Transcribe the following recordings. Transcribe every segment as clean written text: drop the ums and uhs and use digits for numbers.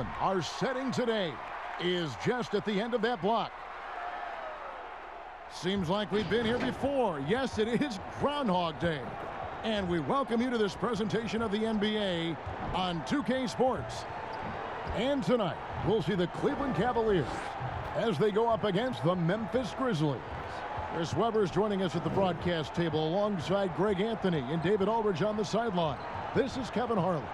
gentlemen, our setting today is just at the end of that block. Seems like we've been here before. Yes, it is Groundhog Day. And we welcome you to this presentation of the NBA on 2K Sports. And tonight, we'll see the Cleveland Cavaliers as they go up against the Memphis Grizzlies. Chris Webber is joining us at the broadcast table alongside Greg Anthony and David Aldridge on the sideline. This is Kevin Harlan.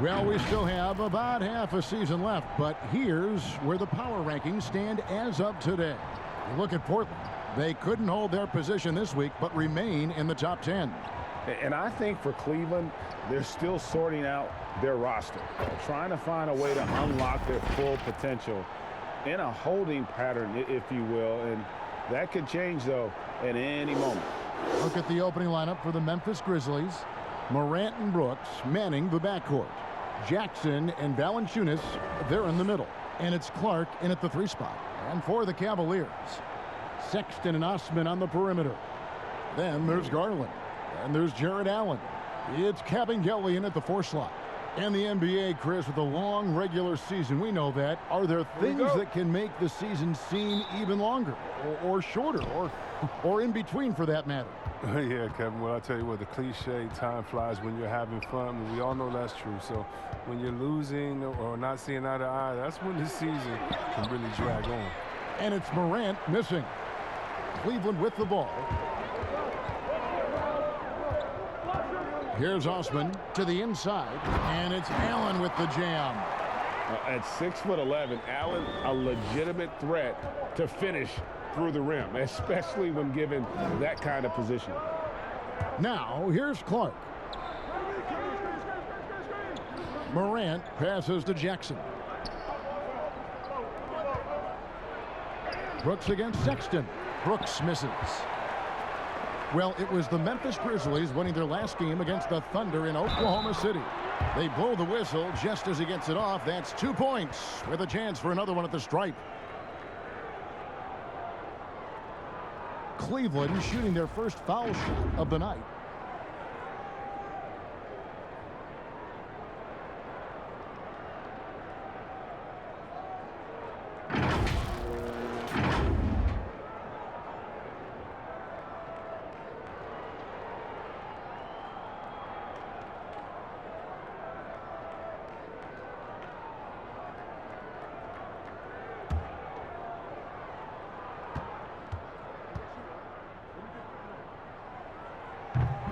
Well, we still have about half a season left, but here's where the power rankings stand as of today. You look at Portland. They couldn't hold their position this week, but remain in the top 10. And I think for Cleveland, they're still sorting out their roster, trying to find a way to unlock their full potential in a holding pattern, if you will. And that could change, though, at any moment. Look at the opening lineup for the Memphis Grizzlies. Morant and Brooks manning the backcourt. Jackson and Valanciunas, they're in the middle. And it's Clark in at the 3 spot. And for the Cavaliers, Sexton and Osman on the perimeter. Then there's Garland. And there's Jared Allen. It's Cavaliers in at the 4 slot. And the NBA, Chris, with a long regular season, we know that. Are there things that can make the season seem even longer or shorter or in between for that matter? Yeah, Kevin, well, I'll tell you what, the cliche, time flies when you're having fun, and we all know that's true. So when you're losing or not seeing eye to eye, that's when the season can really drag on. And it's Morant missing. Cleveland with the ball. Here's Osman to the inside, and it's Allen with the jam. At 6'11", Allen, a legitimate threat to finish through the rim, especially when given that kind of position. Now, here's Clark. Morant passes to Jackson. Brooks against Sexton. Brooks misses. Well, it was the Memphis Grizzlies winning their last game against the Thunder in Oklahoma City. They blow the whistle just as he gets it off. That's 2 points with a chance for another one at the stripe. Cleveland shooting their first foul shot of the night.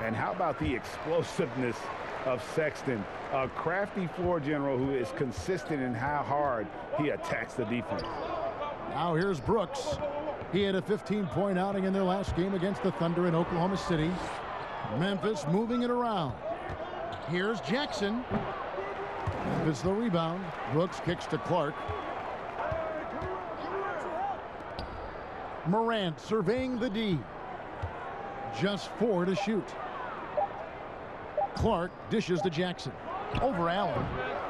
And how about the explosiveness of Sexton, a crafty floor general who is consistent in how hard he attacks the defense. Now here's Brooks. He had a 15-point outing in their last game against the Thunder in Oklahoma City. Memphis moving it around. Here's Jackson. Memphis the rebound. Brooks kicks to Clark. Morant surveying the D. Just 4 to shoot. Clark dishes to Jackson. Over Allen.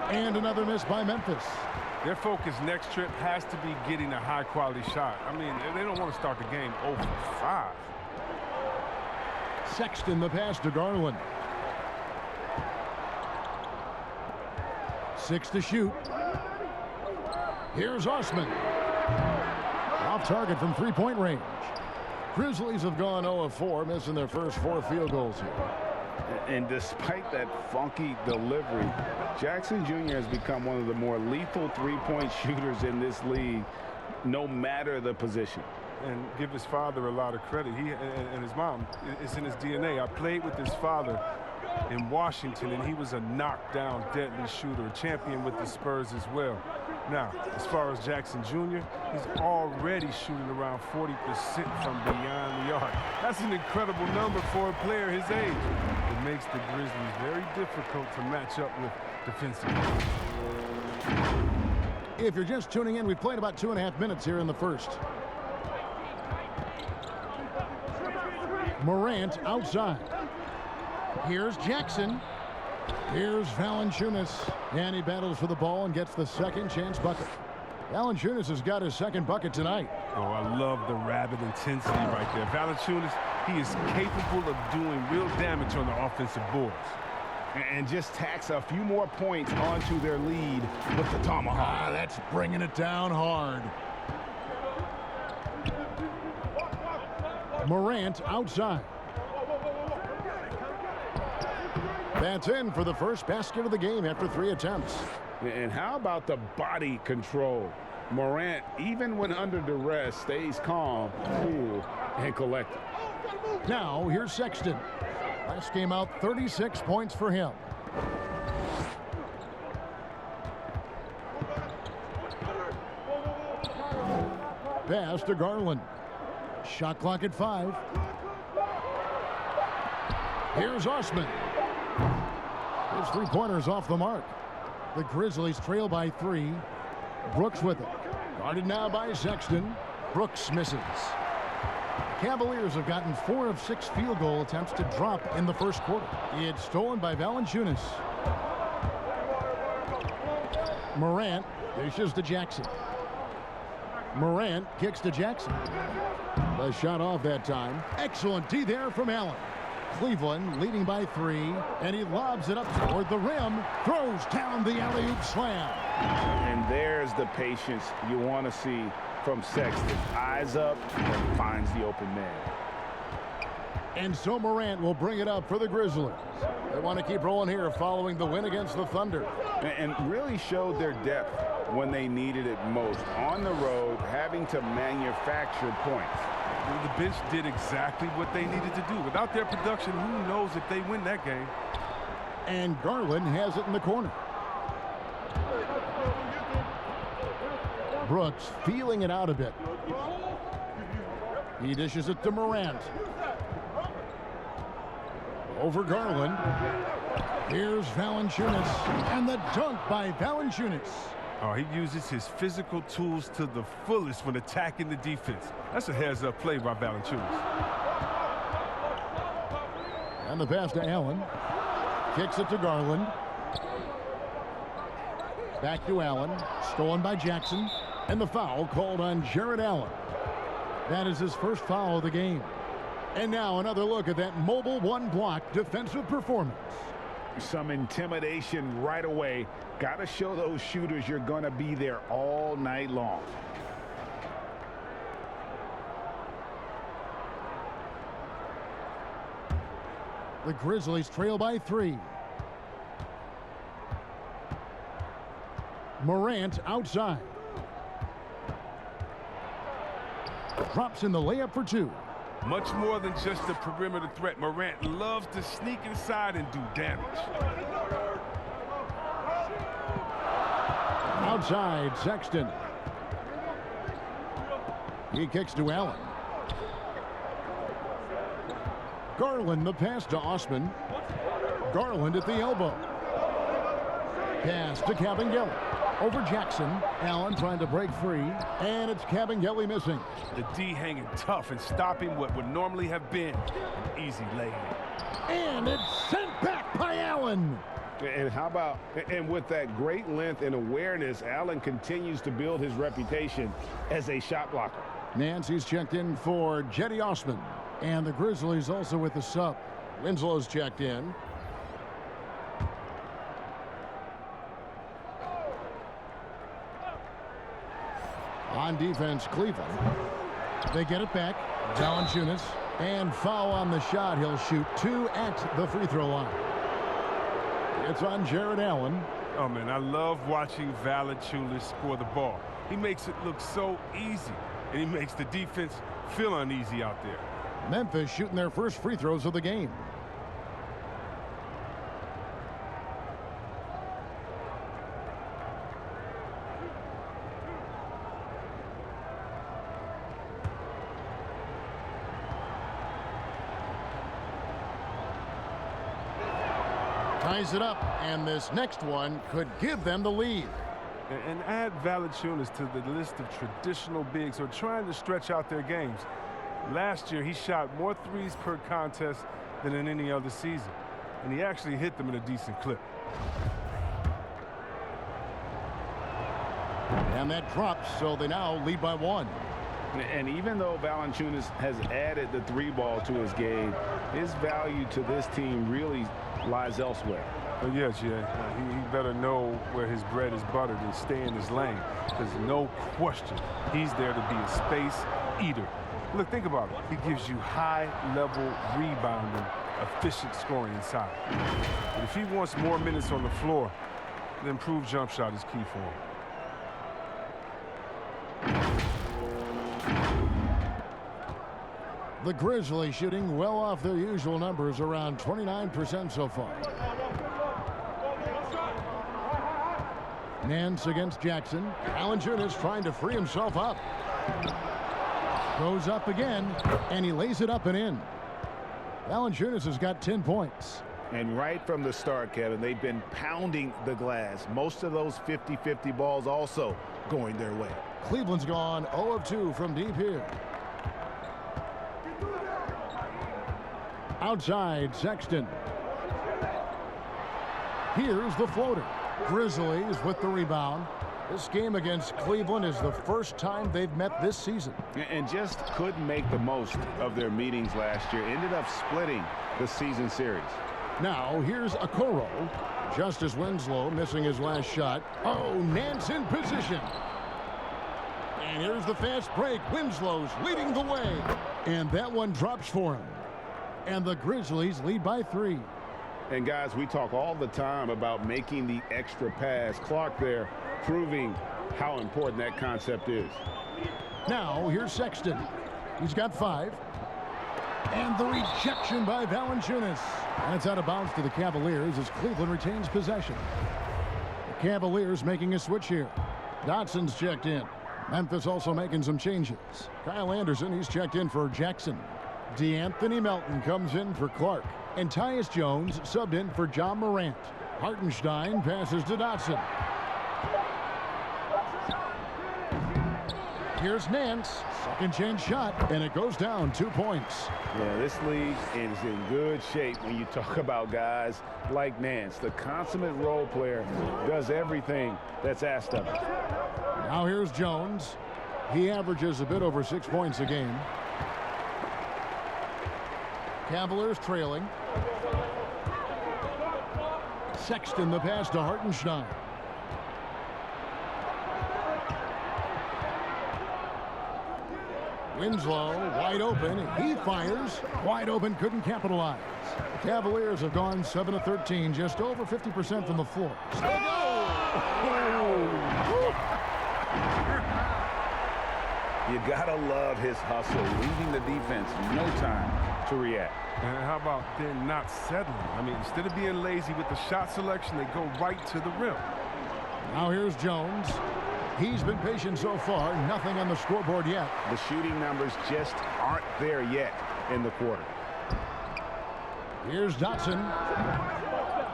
And another miss by Memphis. Their focus next trip has to be getting a high-quality shot. I mean, they don't want to start the game 0 for 5. Sexton the pass to Garland. 6 to shoot. Here's Osman. Off target from 3-point range. Grizzlies have gone 0 of 4, missing their first 4 field goals here. And despite that funky delivery, Jackson Jr. has become one of the more lethal 3-point shooters in this league, no matter the position. And give his father a lot of credit. He and his mom, it's in his DNA. I played with his father in Washington, and he was a knockdown, deadly shooter, a champion with the Spurs as well. Now, as far as Jackson Jr., he's already shooting around 40% from beyond the arc. That's an incredible number for a player his age. It makes the Grizzlies very difficult to match up with defensively. If you're just tuning in, we've played about 2.5 minutes here in the first. Morant outside. Here's Jackson. Here's Valanciunas. And he battles for the ball and gets the second chance bucket. Valanciunas has got his second bucket tonight. Oh, I love the rabid intensity right there. Valanciunas, he is capable of doing real damage on the offensive boards. and just tacks a few more points onto their lead with the tomahawk. That's bringing it down hard. Morant outside. That's in for the first basket of the game after 3 attempts. And how about the body control? Morant, even when under duress, stays calm, cool, and collected. Now, here's Sexton. Last game out, 36 points for him. Pass to Garland. Shot clock at 5. Here's Osman. His three-pointers off the mark. The Grizzlies trail by 3. Brooks with it. Guarded now by Sexton. Brooks misses. The Cavaliers have gotten 4 of 6 field goal attempts to drop in the first quarter. It's stolen by Valanciunas. Morant dishes to Jackson. Morant kicks to Jackson. The shot off that time. Excellent D there from Allen. Cleveland leading by 3, and he lobs it up toward the rim. Throws down the alley-oop slam. And there's the patience you want to see from Sexton. Eyes up and finds the open man. And so Morant will bring it up for the Grizzlies. They want to keep rolling here following the win against the Thunder. And really showed their depth when they needed it most. On the road, having to manufacture points. The bench did exactly what they needed to do. Without their production, who knows if they win that game. And Garland has it in the corner. Brooks feeling it out a bit. He dishes it to Morant. Over Garland. Here's Valanciunas. And the dunk by Valanciunas. Oh, he uses his physical tools to the fullest when attacking the defense. That's a heads-up play by Valanciunas. And the pass to Allen. Kicks it to Garland. Back to Allen. Stolen by Jackson. And the foul called on Jared Allen. That is his first foul of the game. And now another look at that mobile one-block defensive performance. Some intimidation right away. Got to show those shooters you're going to be there all night long. The Grizzlies trail by 3. Morant outside. Drops in the layup for 2. Much more than just a perimeter threat. Morant loves to sneak inside and do damage. Outside, Sexton. He kicks to Allen. Garland, the pass to Osman. Garland at the elbow. Pass to Cavaliers. Over Jackson. Allen trying to break free. And it's Cavaliers missing. The D hanging tough and stopping what would normally have been an easy lay. And it's sent back by Allen. And how about, and with that great length and awareness, Allen continues to build his reputation as a shot blocker. Nancy's checked in for Jetty Osman. And the Grizzlies also with the sub. Winslow's checked in. On defense, Cleveland. They get it back. Valanciunas. And foul on the shot. He'll shoot 2 at the free throw line. It's on Jared Allen. Oh, man, I love watching Valanciunas score the ball. He makes it look so easy, and he makes the defense feel uneasy out there. Memphis shooting their first free throws of the game. Ties it up, and this next one could give them the lead. And add Valanciunas to the list of traditional bigs who are trying to stretch out their games. Last year, he shot more threes per contest than in any other season, and he actually hit them in a decent clip. And that drops, so they now lead by 1. And even though Valanciunas has added the 3 ball to his game, his value to this team really lies elsewhere. But yeah, Jay, he better know where his bread is buttered and stay in his lane. Because no question, he's there to be a space eater. Look, think about it. He gives you high-level rebounding, efficient scoring inside. But if he wants more minutes on the floor, the improved jump shot is key for him. The Grizzlies shooting well off their usual numbers, around 29% so far. Nance against Jackson. Valanciunas trying to free himself up. Goes up again, and he lays it up and in. Valanciunas has got 10 points. And right from the start, Kevin, they've been pounding the glass. Most of those 50-50 balls also going their way. Cleveland's gone 0 of 2 from deep here. Outside, Sexton. Here's the floater. Grizzlies with the rebound. This game against Cleveland is the first time they've met this season. And just couldn't make the most of their meetings last year. Ended up splitting the season series. Now, here's Okoro. Justice Winslow missing his last shot. Oh, Nance in position. And here's the fast break. Winslow's leading the way. And that one drops for him. And the Grizzlies lead by 3. And guys, we talk all the time about making the extra pass. Clark there proving how important that concept is. Now, here's Sexton. He's got 5. And the rejection by Valanciunas. That's out of bounds to the Cavaliers as Cleveland retains possession. The Cavaliers making a switch here. Dotson's checked in. Memphis also making some changes. Kyle Anderson, he's checked in for Jackson. DeAnthony Melton comes in for Clark. And Tyus Jones subbed in for John Morant. Hartenstein passes to Dotson. Here's Nance. Second chance shot, and it goes down 2 points. Yeah, this league is in good shape when you talk about guys like Nance. The consummate role player does everything that's asked of him. Now here's Jones. He averages a bit over 6 points a game. Cavaliers trailing. Sexton the pass to Hartenstein. Winslow wide open. He fires. Wide open, couldn't capitalize. The Cavaliers have gone 7 of 13, just over 50% from the floor. You gotta love his hustle, leaving the defense no time to react. And how about they're not settling? I mean, instead of being lazy with the shot selection, they go right to the rim. Now here's Jones. He's been patient so far. Nothing on the scoreboard yet. The shooting numbers just aren't there yet in the quarter. Here's Dotson.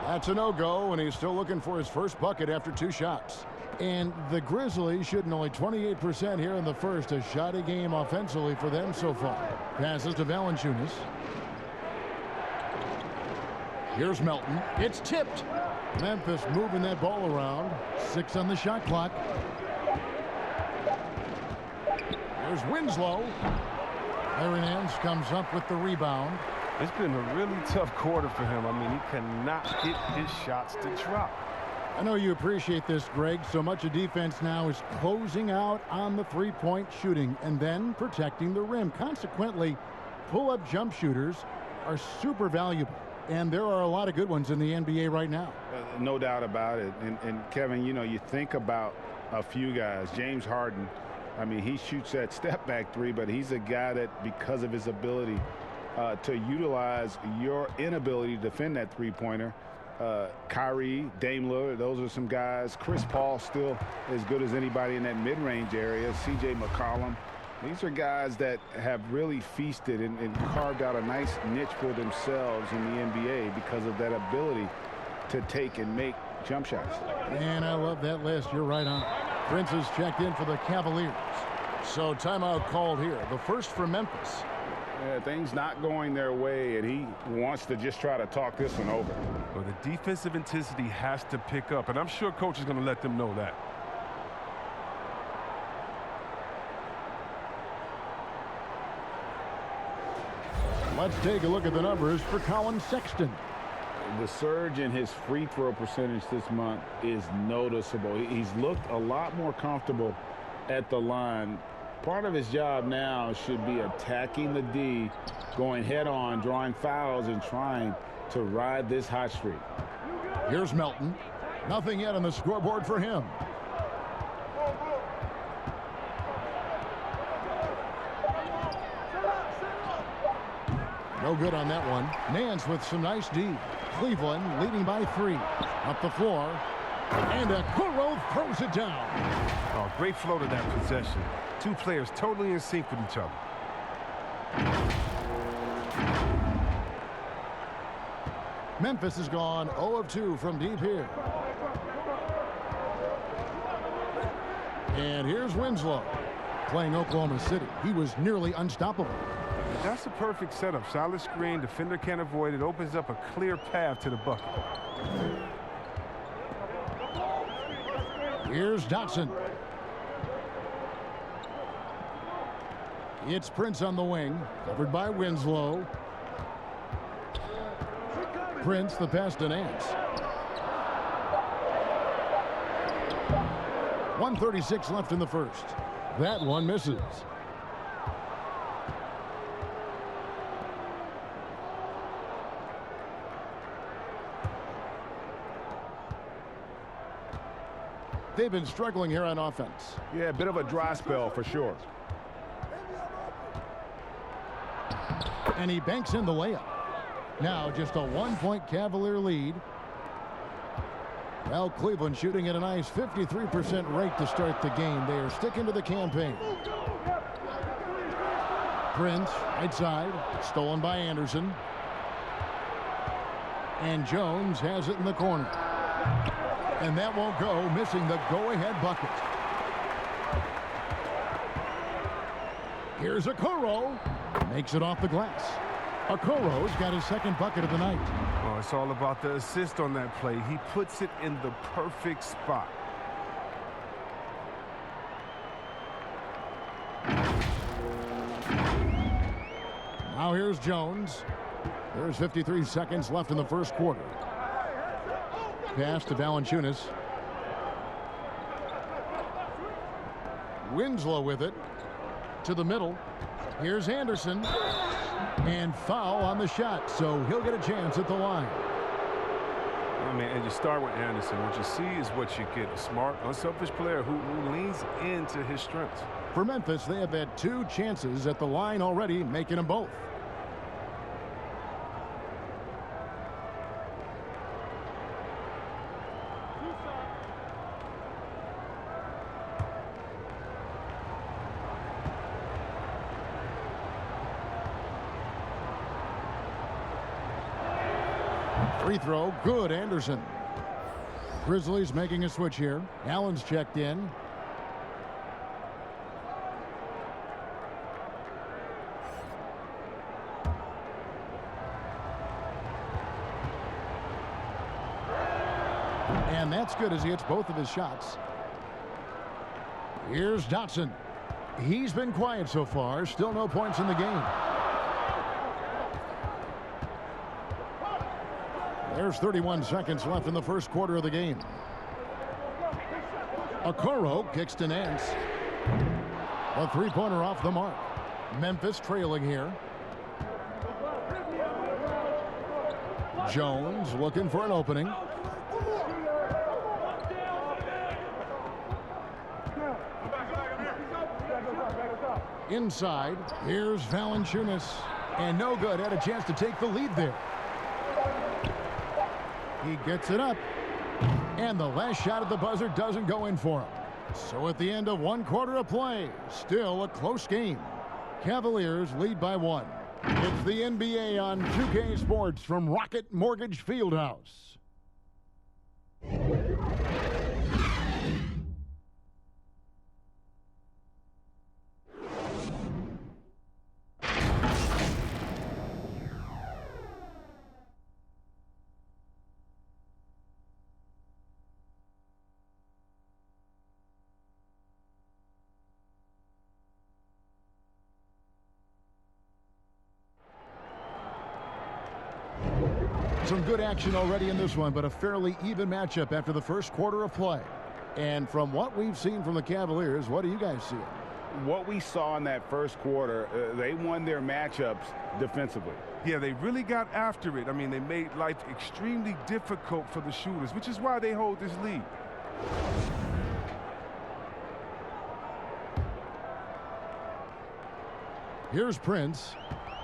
That's a no-go, and he's still looking for his first bucket after 2 shots. And the Grizzlies shooting only 28% here in the first. A shoddy game offensively for them so far. Passes to Valanciunas. Here's Melton. It's tipped. Memphis moving that ball around. 6 on the shot clock. There's Winslow. Larry Nance comes up with the rebound. It's been a really tough quarter for him. I mean, he cannot get his shots to drop. I know you appreciate this, Greg. So much of defense now is closing out on the three-point shooting and then protecting the rim. Consequently, pull-up jump shooters are super valuable. And there are a lot of good ones in the NBA right now. No doubt about it. And Kevin, you know, you think about a few guys. James Harden, I mean, he shoots that step-back 3, but he's a guy that, because of his ability to utilize your inability to defend that three-pointer, Kyrie, Dame Lillard, those are some guys. Chris Paul still as good as anybody in that mid-range area. C.J. McCollum. These are guys that have really feasted and carved out a nice niche for themselves in the NBA because of that ability to take and make jump shots. And I love that list. You're right on. Prince is checked in for the Cavaliers. So timeout called here. The first for Memphis. Yeah, things not going their way, and he wants to just try to talk this one over. Well, the defensive intensity has to pick up, and I'm sure coach is going to let them know that. Let's take a look at the numbers for Colin Sexton. The surge in his free throw percentage this month is noticeable. He's looked a lot more comfortable at the line. Part of his job now should be attacking the D, going head-on, drawing fouls, and trying to ride this hot streak. Here's Melton. Nothing yet on the scoreboard for him. No good on that one. Nance with some nice D. Cleveland leading by 3. Up the floor. And Okoro throws it down. Oh, great flow to that possession. Two players totally in sync with each other. Memphis has gone 0 of 2 from deep here. And here's Winslow playing Oklahoma City. He was nearly unstoppable. That's a perfect setup. Solid screen. Defender can't avoid it. Opens up a clear path to the bucket. Here's Dotson. It's Prince on the wing. Covered by Winslow. Prince, the pass to Nance. 1:36 left in the first. That one misses. They've been struggling here on offense. Yeah, a bit of a dry spell for sure. And he banks in the layup. Now just a 1-point Cavalier lead. Well, Cleveland shooting at a nice 53% rate to start the game. They are sticking to the campaign. Prince, right side, stolen by Anderson. And Jones has it in the corner. And that won't go, missing the go-ahead bucket. Here's Okoro. Makes it off the glass. Okoro's got his second bucket of the night. Oh, it's all about the assist on that play. He puts it in the perfect spot. Now here's Jones. There's 53 seconds left in the first quarter. Pass to Valanciunas. Winslow with it. To the middle. Here's Anderson. And foul on the shot, so he'll get a chance at the line. I mean, and you start with Anderson. What you see is what you get. A smart, unselfish player who leans into his strengths. For Memphis, they have had 2 chances at the line already, making them both. Free throw, good, Anderson. Grizzlies making a switch here. Allen's checked in. And that's good as he hits both of his shots. Here's Dotson. He's been quiet so far. Still no points in the game. There's 31 seconds left in the first quarter of the game. Okoro kicks to Nance. A 3-pointer off the mark. Memphis trailing here. Jones looking for an opening. Inside, here's Valanciunas. And no good, had a chance to take the lead there. He gets it up. And the last shot at the buzzer doesn't go in for him. So at the end of 1 quarter of play, still a close game. Cavaliers lead by 1. It's the NBA on 2K Sports from Rocket Mortgage Fieldhouse. Some good action already in this one, but a fairly even matchup after the first quarter of play. And from what we've seen from the Cavaliers, what do you guys see? What we saw in that first quarter, they won their matchups defensively. Yeah, they really got after it. I mean, they made life extremely difficult for the shooters, which is why they hold this lead. Here's Prince.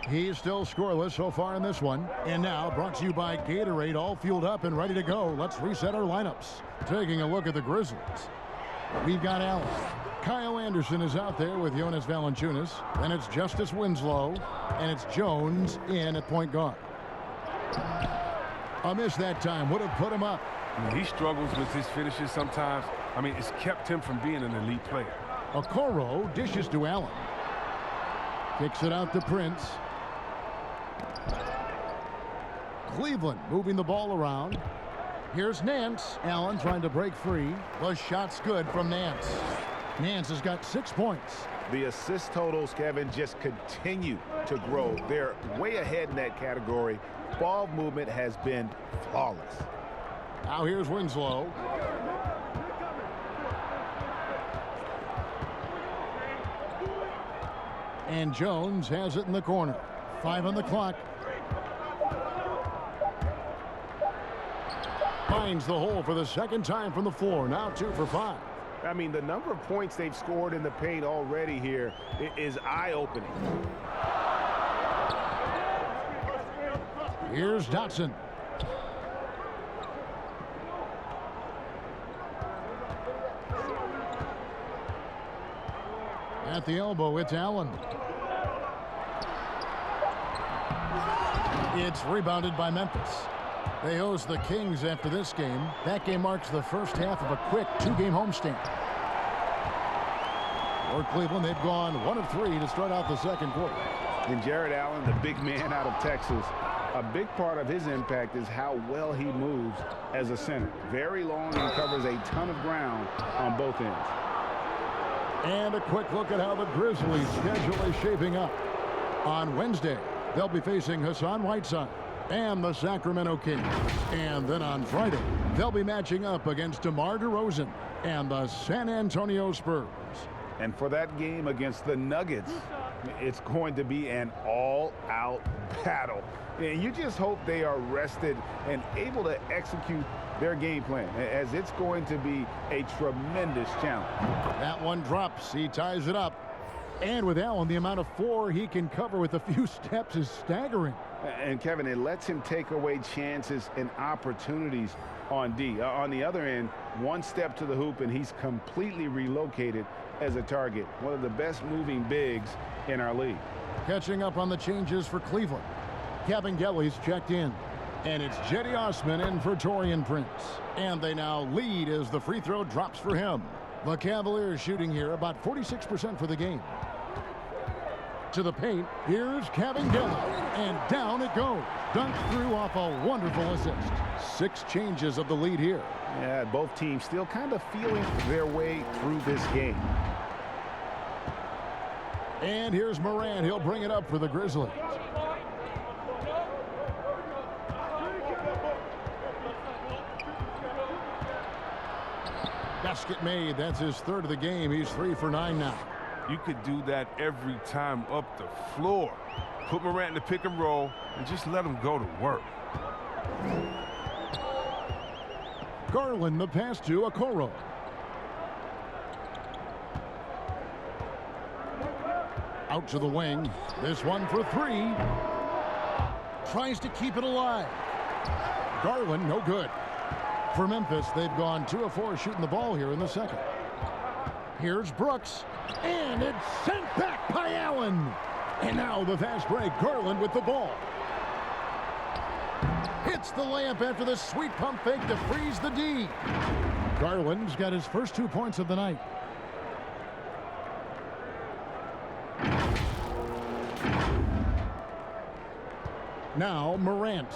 He's still scoreless so far in this one. And now, brought to you by Gatorade, all fueled up and ready to go. Let's reset our lineups. Taking a look at the Grizzlies. We've got Allen. Kyle Anderson is out there with Jonas Valanciunas. Then it's Justice Winslow. And it's Jones in at point guard. A miss that time would have put him up. He struggles with his finishes sometimes. I mean, it's kept him from being an elite player. Okoro dishes to Allen. Kicks it out to Prince. Cleveland moving the ball around. Here's Nance. Allen trying to break free. The shot's good from Nance. Nance has got 6 points. The assist totals, Kevin, just continue to grow. They're way ahead in that category. Ball movement has been flawless. Now here's Winslow. And Jones has it in the corner. 5 on the clock. Finds the hole for the second time from the floor. Now 2 for 5. I mean, the number of points they've scored in the paint already here is eye-opening. Here's Dotson. At the elbow, it's Allen. It's rebounded by Memphis. They host the Kings after this game. That game marks the first half of a quick 2-game homestand. For Cleveland, they've gone 1 of 3 to start out the second quarter. And Jared Allen, the big man out of Texas, a big part of his impact is how well he moves as a center. Very long and covers a ton of ground on both ends. And a quick look at how the Grizzlies' schedule is shaping up. On Wednesday, they'll be facing Hassan Whiteside and the Sacramento Kings. And then on Friday, they'll be matching up against DeMar DeRozan and the San Antonio Spurs. And for that game against the Nuggets, it's going to be an all-out battle. And you just hope they are rested and able to execute their game plan, as it's going to be a tremendous challenge. That one drops. He ties it up. And with Allen, the amount of floor he can cover with a few steps is staggering. And Kevin, it lets him take away chances and opportunities on D. On the other end, one step to the hoop and he's completely relocated as a target. One of the best moving bigs in our league. Catching up on the changes for Cleveland. Kevin Gelly's checked in. And it's Jetty Osman in for Taurean Prince. And they now lead as the free throw drops for him. The Cavaliers shooting here about 46% for the game. To the paint, here's Kevin Gelly. And down it goes. Dunked through off a wonderful assist. 6 changes of the lead here. Yeah, both teams still kind of feeling their way through this game. And here's Moran. He'll bring it up for the Grizzlies. Basket made. That's his 3rd of the game. He's 3 for 9 now. You could do that every time up the floor. Put Morant in the pick and roll and just let him go to work. Garland, the pass to Okoro. Out to the wing. This one for 3. Tries to keep it alive. Garland, no good. For Memphis, they've gone 2 of 4 shooting the ball here in the second. Here's Brooks. And it's sent back by Allen. And now the fast break. Garland with the ball. Hits the layup after the sweet pump fake to freeze the D. Garland's got his first 2 points of the night. Now Morant.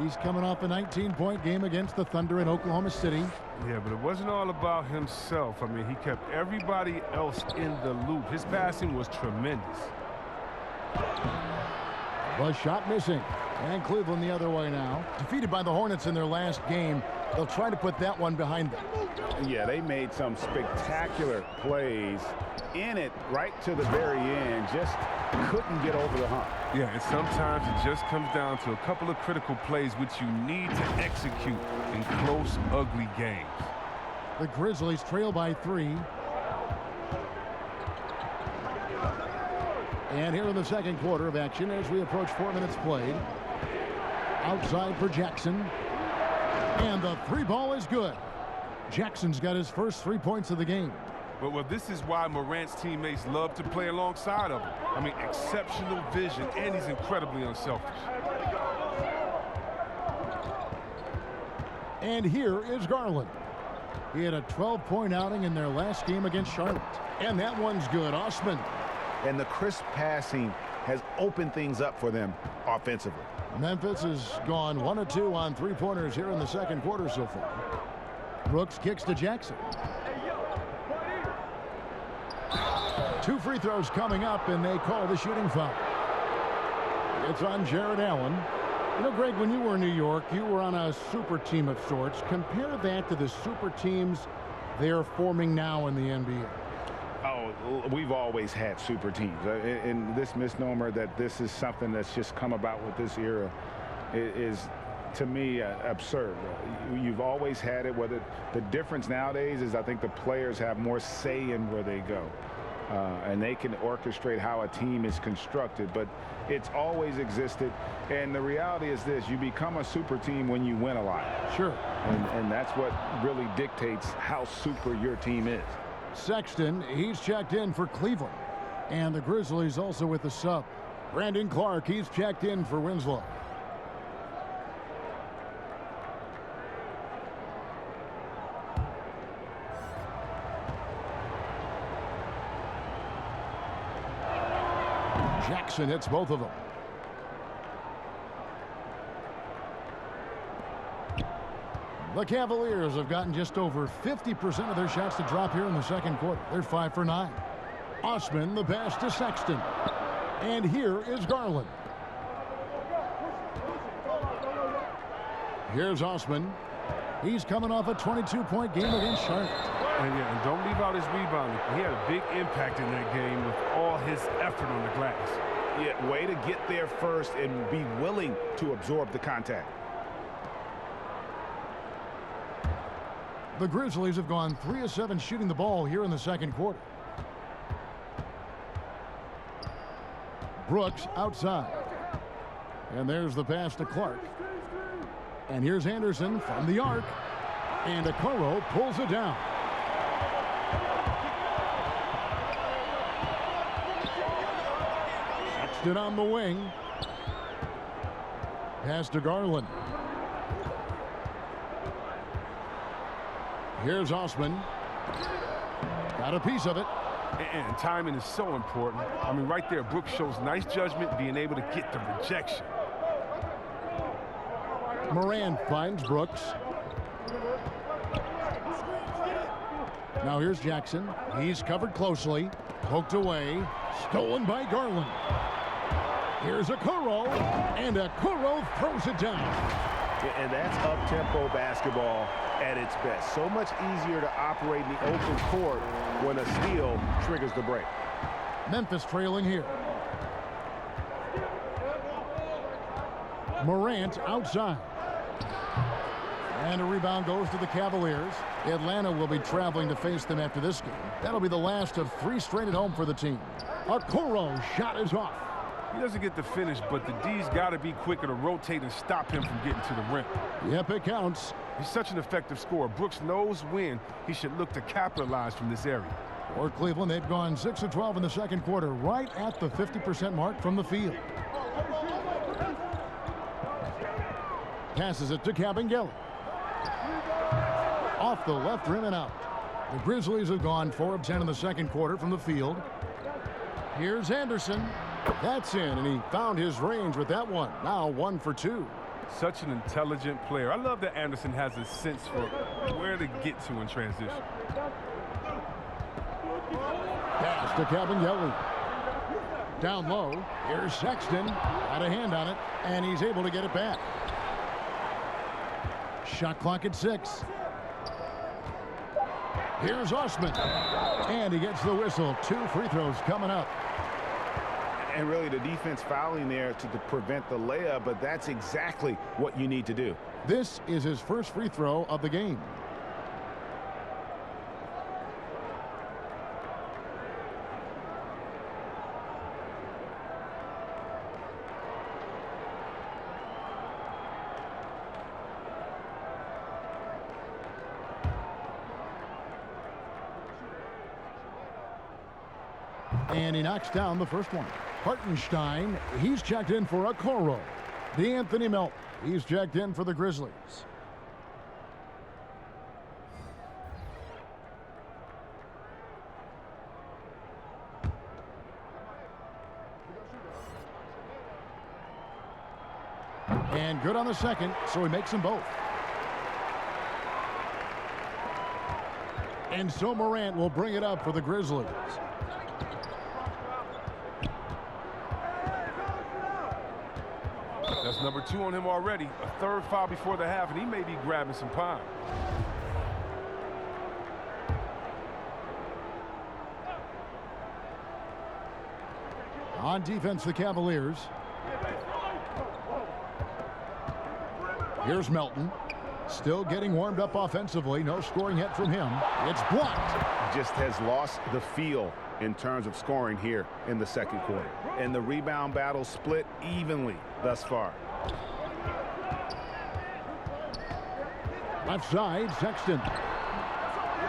He's coming off a 19-point game against the Thunder in Oklahoma City. Yeah, but it wasn't all about himself. I mean, he kept everybody else in the loop. His passing was tremendous. The shot missing. And Cleveland the other way now. Defeated by the Hornets in their last game. They'll try to put that one behind them. Yeah, they made some spectacular plays in it right to the very end. Just couldn't get over the hump. Yeah, and sometimes it just comes down to a couple of critical plays which you need to execute in close, ugly games. The Grizzlies trail by 3. And here in the second quarter of action as we approach 4 minutes played. Outside for Jackson. And the 3 ball is good. Jackson's got his first 3 points of the game. Well, this is why Morant's teammates love to play alongside of him. I mean, exceptional vision, and he's incredibly unselfish. And here is Garland. He had a 12-point outing in their last game against Charlotte. And that one's good. Osman. And the crisp passing has opened things up for them offensively. Memphis has gone 1 of 2 on 3-pointers here in the second quarter so far. Brooks kicks to Jackson. 2 free throws coming up, and they call the shooting foul. It's on Jared Allen. You know, Greg, when you were in New York, you were on a super team of sorts. Compare that to the super teams they're forming now in the NBA. Oh, we've always had super teams. And this misnomer that this is something that's just come about with this era is, to me, absurd. You've always had it. Whether the difference nowadays is I think the players have more say in where they go. And they can orchestrate how a team is constructed. But it's always existed. And the reality is this. You become a super team when you win a lot. Sure. And that's what really dictates how super your team is. Sexton, he's checked in for Cleveland. And the Grizzlies also with the sub. Brandon Clark, he's checked in for Winslow. Jackson hits both of them. The Cavaliers have gotten just over 50% of their shots to drop here in the second quarter. They're 5 for 9. Osman, the pass to Sexton. And here is Garland. Here's Osman. He's coming off a 22-point game against Charlotte. And don't leave out his rebounding. He had a big impact in that game with all his effort on the glass. Yeah, way to get there first and be willing to absorb the contact. The Grizzlies have gone 3 of 7 shooting the ball here in the second quarter. Brooks outside. And there's the pass to Clark. And here's Anderson from the arc. And Okoro pulls it down. Sexton on the wing. Pass to Garland. Here's Osman. Got a piece of it. And timing is so important. I mean, right there, Brooks shows nice judgment, being able to get the rejection. Moran finds Brooks. Now here's Jackson. He's covered closely. Poked away. Stolen by Garland. Here's Okoro. And Okoro throws it down. And that's up-tempo basketball at its best. So much easier to operate in the open court when a steal triggers the break. Memphis trailing here. Morant outside. And a rebound goes to the Cavaliers. Atlanta will be traveling to face them after this game. That'll be the last of 3 straight at home for the team. Okoro's shot is off. He doesn't get the finish, but the D's got to be quicker to rotate and stop him from getting to the rim. Yep, it counts. He's such an effective scorer. Brooks knows when he should look to capitalize from this area. For Cleveland, they've gone 6 of 12 in the second quarter, right at the 50% mark from the field. Passes it to Cavaliers. Off the left rim and out. The Grizzlies have gone 4 of 10 in the second quarter from the field. Here's Anderson. That's in, and he found his range with that one. Now 1 for 2. Such an intelligent player. I love that Anderson has a sense for where to get to in transition. Pass to Cavaliers. down low. Here's Sexton. Got a hand on it, and he's able to get it back. Shot clock at 6. Here's Osman. And he gets the whistle. 2 free throws coming up. And really the defense fouling there to prevent the layup, but that's exactly what you need to do. This is his first free throw of the game. And he knocks down the first one. Hartenstein, he's checked in for Okoro. DeAnthony Melton, he's checked in for the Grizzlies. And good on the second, so he makes them both. And so Morant will bring it up for the Grizzlies. That's number 2 on him already. A 3rd foul before the half, and he may be grabbing some pine. On defense, the Cavaliers. Here's Melton. Still getting warmed up offensively. No scoring yet from him. It's blocked. Just has lost the feel in terms of scoring here in the second quarter. And the rebound battle split evenly thus far. Left side, Sexton.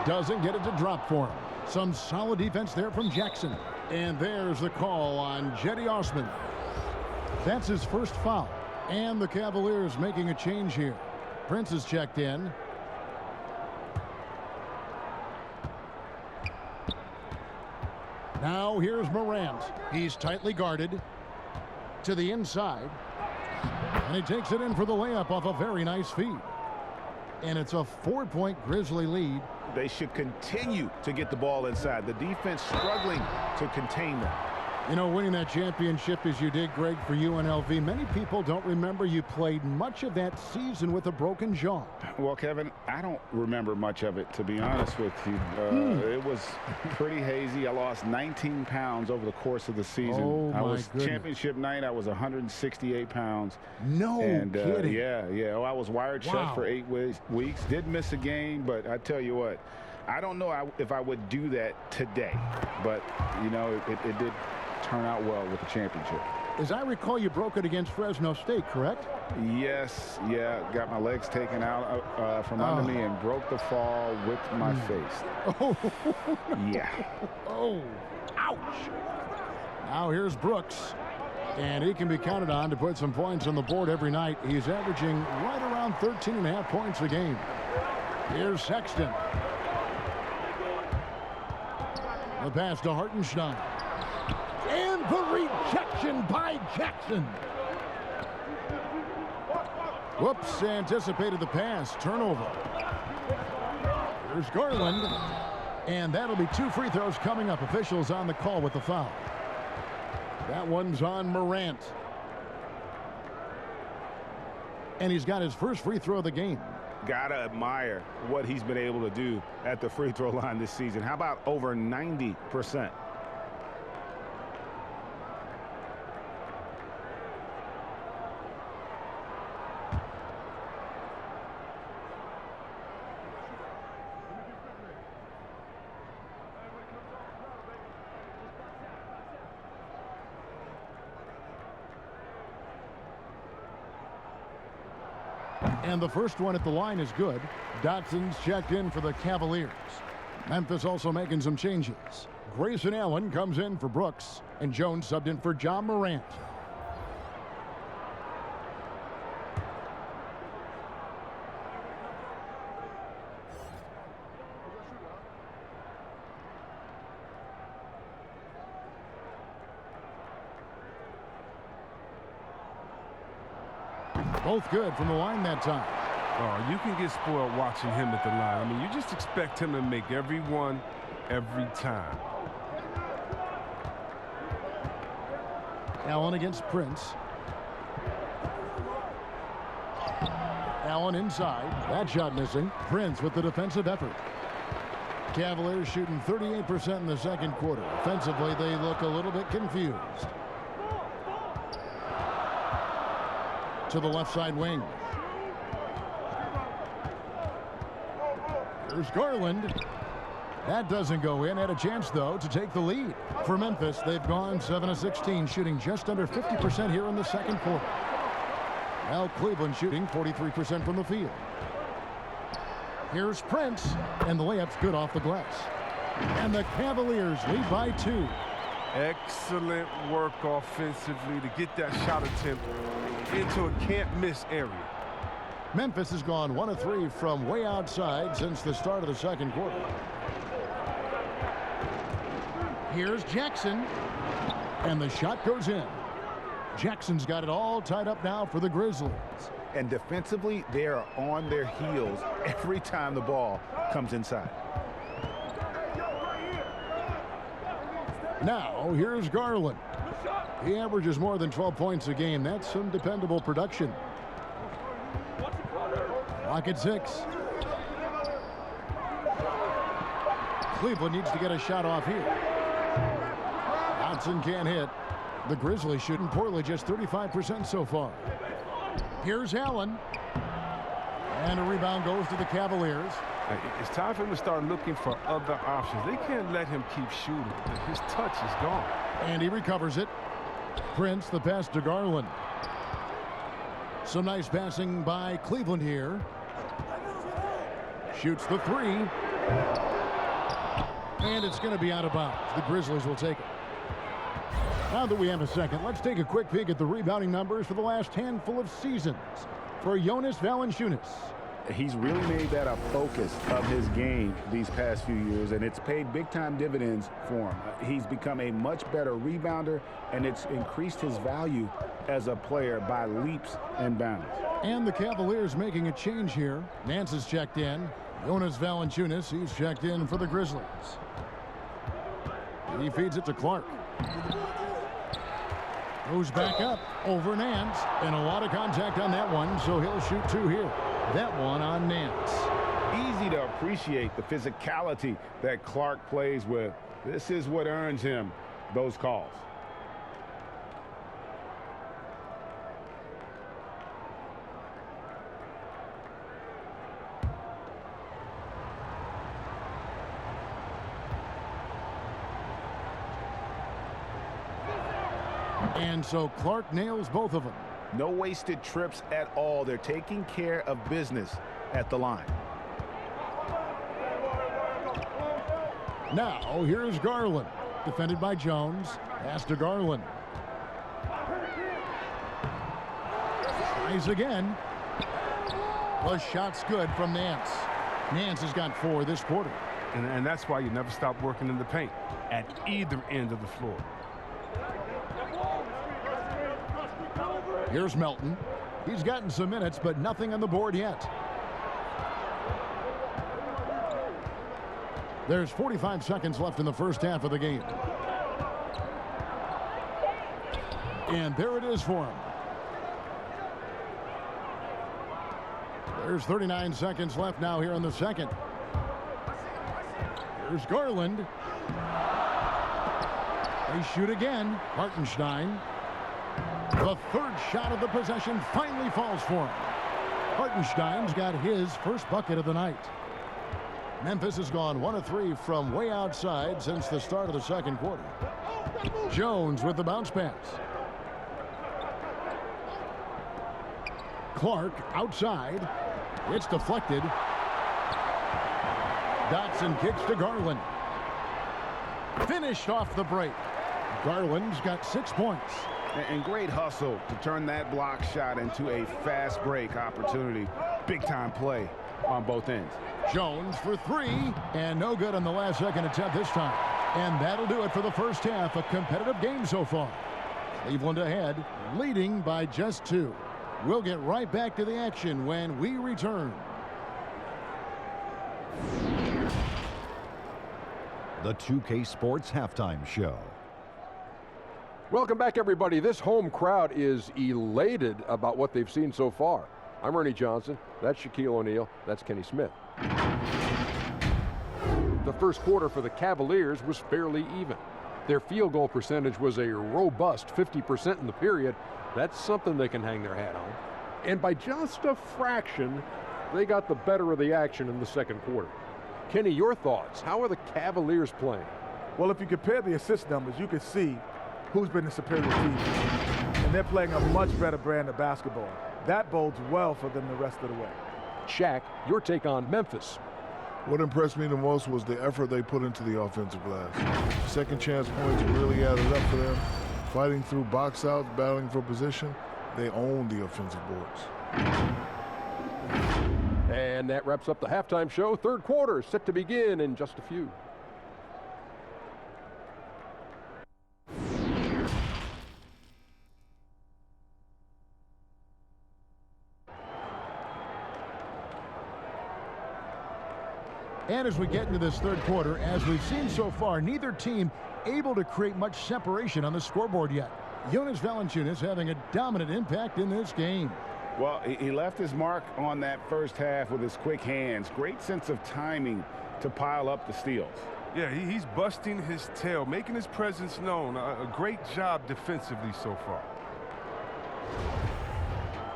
Doesn't get it to drop for him. Some solid defense there from Jackson. And there's the call on Cedi Osman. That's his first foul. And the Cavaliers making a change here. Prince is checked in. Now here's Morant. He's tightly guarded to the inside. And he takes it in for the layup off a very nice feed. And it's a 4-point Grizzly lead. They should continue to get the ball inside. The defense struggling to contain them. You know, winning that championship as you did, Greg, for UNLV, many people don't remember you played much of that season with a broken jaw. Well, Kevin, I don't remember much of it, to be honest with you. It was pretty hazy. I lost 19 pounds over the course of the season. Oh, I was goodness. Championship night, I was 168 pounds. No kidding. Yeah. Oh, I was wired shut for 8 weeks. Did miss a game, but I tell you what, I don't know if I would do that today. But, you know, it did turn out well with the championship. As I recall, you broke it against Fresno State, correct? Yes, got my legs taken out from under me and broke the fall with my face. Oh, yeah. Oh, ouch. Now here's Brooks, and he can be counted on to put some points on the board every night. He's averaging right around 13.5 points a game. Here's Sexton. The pass to Hartenstein. And the rejection by Jackson. Whoops, anticipated the pass. Turnover. Here's Garland. And that'll be 2 free throws coming up. Officials on the call with the foul. That one's on Morant. And he's got his first free throw of the game. Gotta admire what he's been able to do at the free throw line this season. How about over 90%? And the first one at the line is good. Dotson's checked in for the Cavaliers. Memphis also making some changes. Grayson Allen comes in for Brooks, and Jones subbed in for John Morant. Both good from the line that time. Oh, you can get spoiled watching him at the line. I mean, you just expect him to make every one, every time. Allen against Prince. Allen inside. That shot missing. Prince with the defensive effort. Cavaliers shooting 38% in the second quarter. Offensively, they look a little bit confused. To the left side wing. Here's Garland. That doesn't go in. Had a chance, though, to take the lead. For Memphis, they've gone 7 of 16, shooting just under 50% here in the second quarter. Now Cleveland shooting 43% from the field. Here's Prince, and the layup's good off the glass. And the Cavaliers lead by 2. Excellent work offensively to get that shot attempt into a can't-miss area. Memphis has gone 1 of 3 from way outside since the start of the second quarter. Here's Jackson, and the shot goes in. Jackson's got it all tied up now for the Grizzlies. And defensively, they are on their heels every time the ball comes inside. Now, here's Garland. He averages more than 12 points a game. That's some dependable production. Clock at 6. Cleveland needs to get a shot off here. Johnson can't hit. The Grizzlies shooting poorly, just 35% so far. Here's Allen. And a rebound goes to the Cavaliers. It's time for him to start looking for other options. They can't let him keep shooting. His touch is gone. And he recovers it. Prince, the pass to Garland. Some nice passing by Cleveland here. Shoots the 3. And it's going to be out of bounds. The Grizzlies will take it. Now that we have a second, let's take a quick peek at the rebounding numbers for the last handful of seasons for Jonas Valanciunas. He's really made that a focus of his game these past few years, and it's paid big-time dividends for him. He's become a much better rebounder, and it's increased his value as a player by leaps and bounds. And the Cavaliers making a change here. Nance is checked in. Jonas Valanciunas, he's checked in for the Grizzlies. He feeds it to Clark. Goes back up over Nance, and a lot of contact on that one, so he'll shoot 2 here. That one on Nance. Easy to appreciate the physicality that Clark plays with. This is what earns him those calls. And so Clark nails both of them. No wasted trips at all. They're taking care of business at the line. Now, here's Garland. Defended by Jones. Pass to Garland. Tries again. The shot's good from Nance. Nance has got 4 this quarter. And that's why you never stop working in the paint at either end of the floor. Here's Melton. He's gotten some minutes, but nothing on the board yet. There's 45 seconds left in the first half of the game. And there it is for him. There's 39 seconds left now here in the second. Here's Garland. They shoot again. Hartenstein. The third shot of the possession finally falls for him. Hartenstein's got his first bucket of the night. Memphis has gone 1 of 3 from way outside since the start of the second quarter. Jones with the bounce pass. Clark outside. It's deflected. Dotson kicks to Garland. Finished off the break. Garland's got 6 points. And great hustle to turn that block shot into a fast break opportunity. Big time play on both ends. Jones for 3, and no good on the last second attempt this time. And that'll do it for the first half. A competitive game so far. Cleveland ahead, leading by just 2. We'll get right back to the action when we return. The 2K Sports Halftime Show. Welcome back, everybody. This home crowd is elated about what they've seen so far. I'm Ernie Johnson. That's Shaquille O'Neal. That's Kenny Smith. The first quarter for the Cavaliers was fairly even. Their field goal percentage was a robust 50% in the period. That's something they can hang their hat on. And by just a fraction, they got the better of the action in the second quarter. Kenny, your thoughts? How are the Cavaliers playing? Well, if you compare the assist numbers, you can see who's been the superior team. And they're playing a much better brand of basketball. That bodes well for them the rest of the way. Shaq, your take on Memphis. What impressed me the most was the effort they put into the offensive glass. Second chance points really added up for them. Fighting through box outs, battling for position, they own the offensive boards. And that wraps up the halftime show. Third quarter set to begin in just a few. And as we get into this third quarter, as we've seen so far, neither team able to create much separation on the scoreboard yet. Jonas Valanciunas having a dominant impact in this game. Well, he left his mark on that first half with his quick hands. Great sense of timing to pile up the steals. Yeah, he's busting his tail, making his presence known. A great job defensively so far.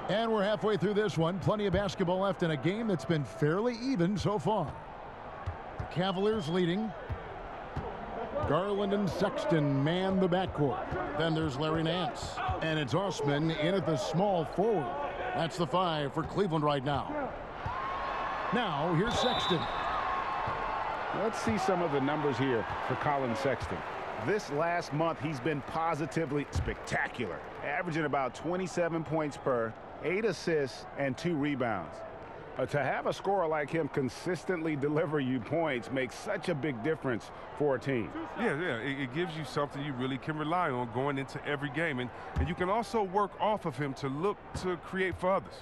And we're halfway through this one. Plenty of basketball left in a game that's been fairly even so far. The Cavaliers leading. Garland and Sexton man the backcourt. Then there's Larry Nance. And it's Osman in at the small forward. That's the 5 for Cleveland right now. Now, here's Sexton. Let's see some of the numbers here for Colin Sexton. This last month, he's been positively spectacular, averaging about 27 points per, 8 assists, and 2 rebounds. To have a scorer like him consistently deliver you points makes such a big difference for a team. Yeah, it gives you something you really can rely on going into every game. And you can also work off of him to look to create for others.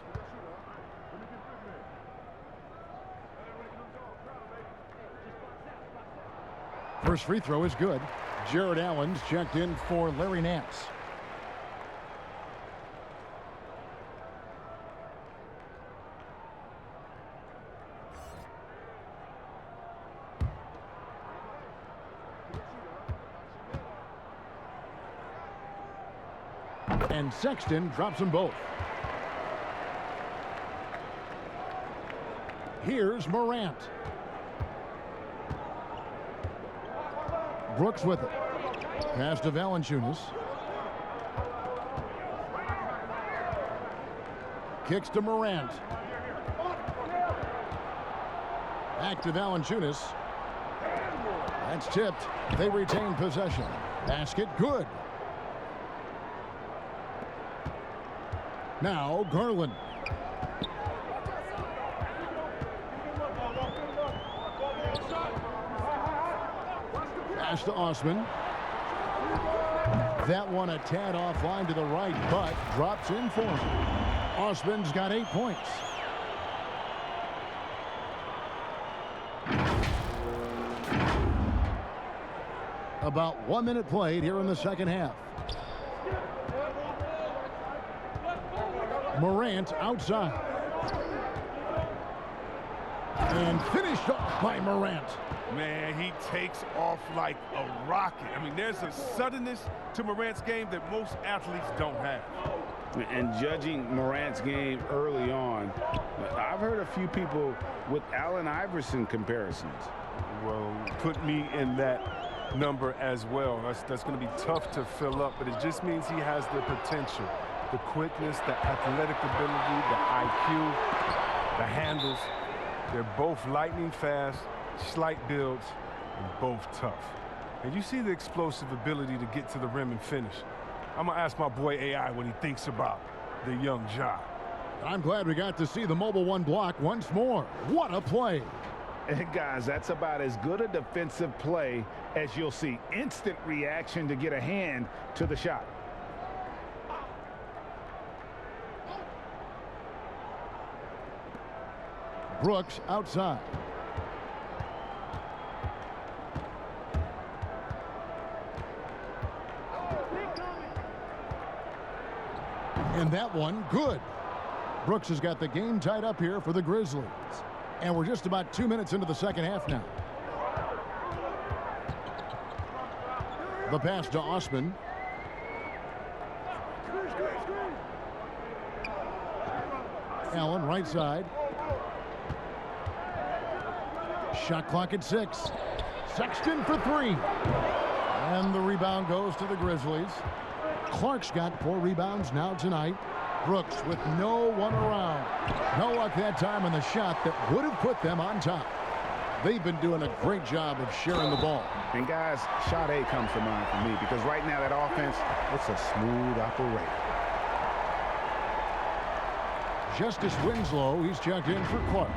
First free throw is good. Jared Allen's checked in for Larry Nance. And Sexton drops them both. Here's Morant. Brooks with it. Pass to Valanciunas. Kicks to Morant. Back to Valanciunas. That's tipped. They retain possession. Basket good. Now Garland. Pass to Osman. That one a tad offline to the right, but drops in for him. Osman's got 8 points. About 1 minute played here in the second half. Morant outside. And finished off by Morant. Man, he takes off like a rocket. I mean, there's a suddenness to Morant's game that most athletes don't have. And judging Morant's game early on, I've heard a few people with Allen Iverson comparisons. Well, put me in that number as well. That's going to be tough to fill up, but it just means he has the potential. The quickness, the athletic ability, the IQ, the handles. They're both lightning fast, slight builds, and both tough. And you see the explosive ability to get to the rim and finish. I'm going to ask my boy AI what he thinks about the young Ja. I'm glad we got to see the mobile one block once more. What a play. And guys, that's about as good a defensive play as you'll see. Instant reaction to get a hand to the shot. Brooks outside. And that one, good. Brooks has got the game tied up here for the Grizzlies. And we're just about 2 minutes into the second half now. The pass to Osman. Allen, right side. Shot clock at 6. Sexton for 3. And the rebound goes to the Grizzlies. Clark's got 4 rebounds now tonight. Brooks with no one around. No luck that time on the shot that would have put them on top. They've been doing a great job of sharing the ball. And guys, shot A comes to mind for me because right now that offense, it's a smooth operation. Justice Winslow, he's checked in for Clark.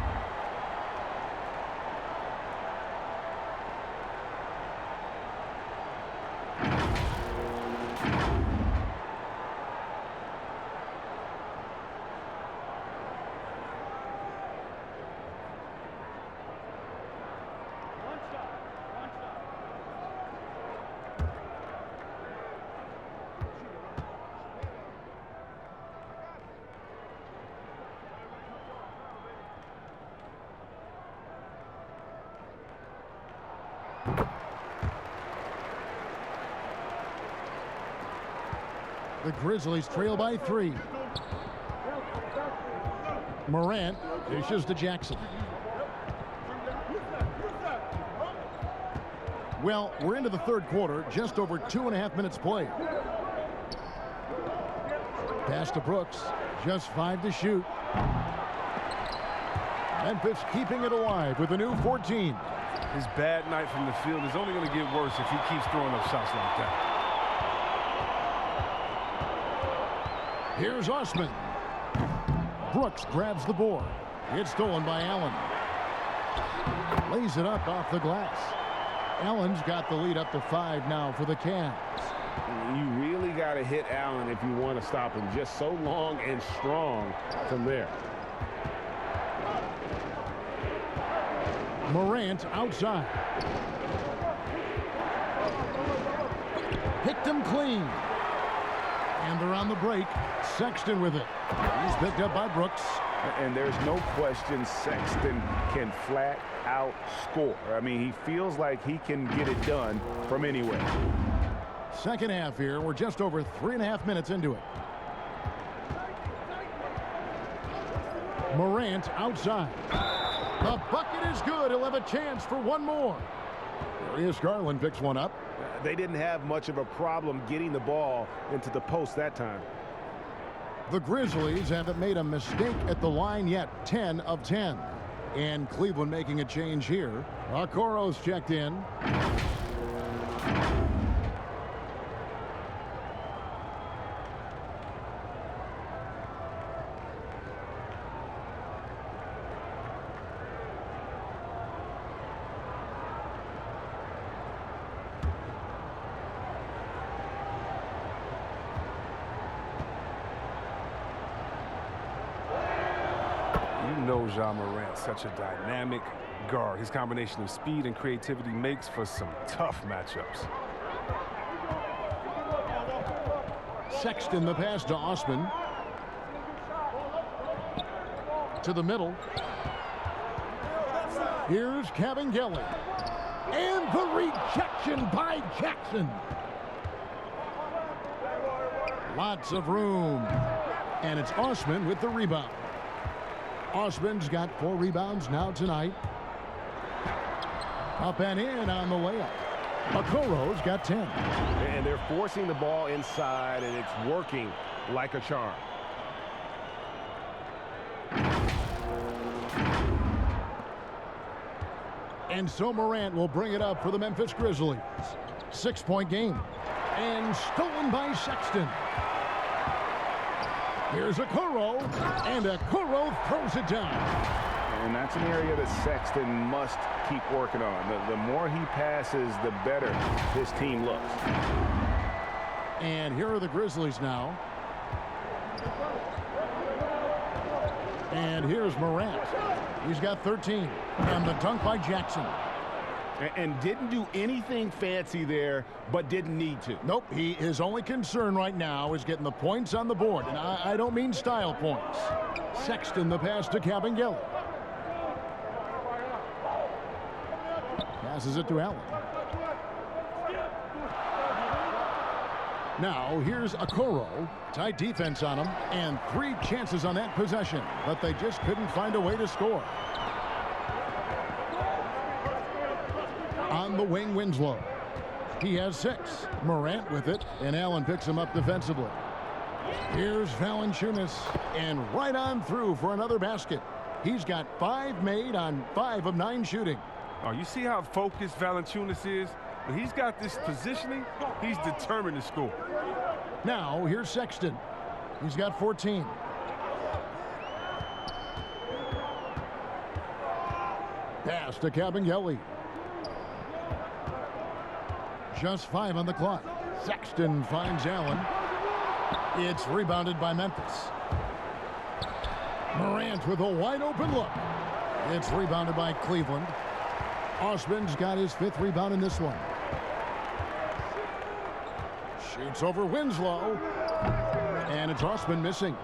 The Grizzlies trail by 3. Morant dishes to Jackson. Well, we're into the third quarter, just over 2.5 minutes played. Pass to Brooks, just 5 to shoot. Memphis keeping it alive with a new 14. His bad night from the field is only going to get worse if he keeps throwing up shots like that. Here's Osman. Brooks grabs the board. It's stolen by Allen. Lays it up off the glass. Allen's got the lead up to 5 now for the Cavs. You really got to hit Allen if you want to stop him. Just so long and strong from there. Morant outside. Picked him clean. And they're on the break. Sexton with it. He's picked up by Brooks. And there's no question Sexton can flat out score. I mean, he feels like he can get it done from anywhere. Second half here. We're just over 3.5 minutes into it. Morant outside. The bucket is good. He'll have a chance for one more. Darius Garland picks one up. They didn't have much of a problem getting the ball into the post that time. The Grizzlies haven't made a mistake at the line yet. 10 of 10. And Cleveland making a change here. Okoro's checked in. Ja Morant's such a dynamic guard. His combination of speed and creativity makes for some tough matchups. Sexton the pass to Osman. To the middle. Here's Cavaliers. And the rejection by Jackson. Lots of room. And it's Osman with the rebound. Osman's got 4 rebounds now tonight. Up and in on the layup. Okoro's got 10. And they're forcing the ball inside, and it's working like a charm. And so Morant will bring it up for the Memphis Grizzlies. 6-point game. And stolen by Sexton. Here's Okoro, and Okoro throws it down. And that's an area that Sexton must keep working on. The more he passes, the better his team looks. And here are the Grizzlies now. And here's Morant. He's got 13. And the dunk by Jackson. And didn't do anything fancy there, but didn't need to. Nope, his only concern right now is getting the points on the board, and I don't mean style points. Sexton the pass to Cavaliers. Passes it to Allen. Now here's Okoro. Tight defense on him, and 3 chances on that possession, but they just couldn't find a way to score. On the wing, Winslow. He has 6. Morant with it, and Allen picks him up defensively. Here's Valanciunas, and right on through for another basket. He's got 5 made on 5 of 9 shooting. Oh, you see how focused Valanciunas is? When he's got this positioning, he's determined to score. Now, here's Sexton. He's got 14. Pass to Cavaliers. Just 5 on the clock. Sexton finds Allen. It's rebounded by Memphis. Morant with a wide open look. It's rebounded by Cleveland. Osman's got his 5th rebound in this one. Shoots over Winslow. And it's Osman missing.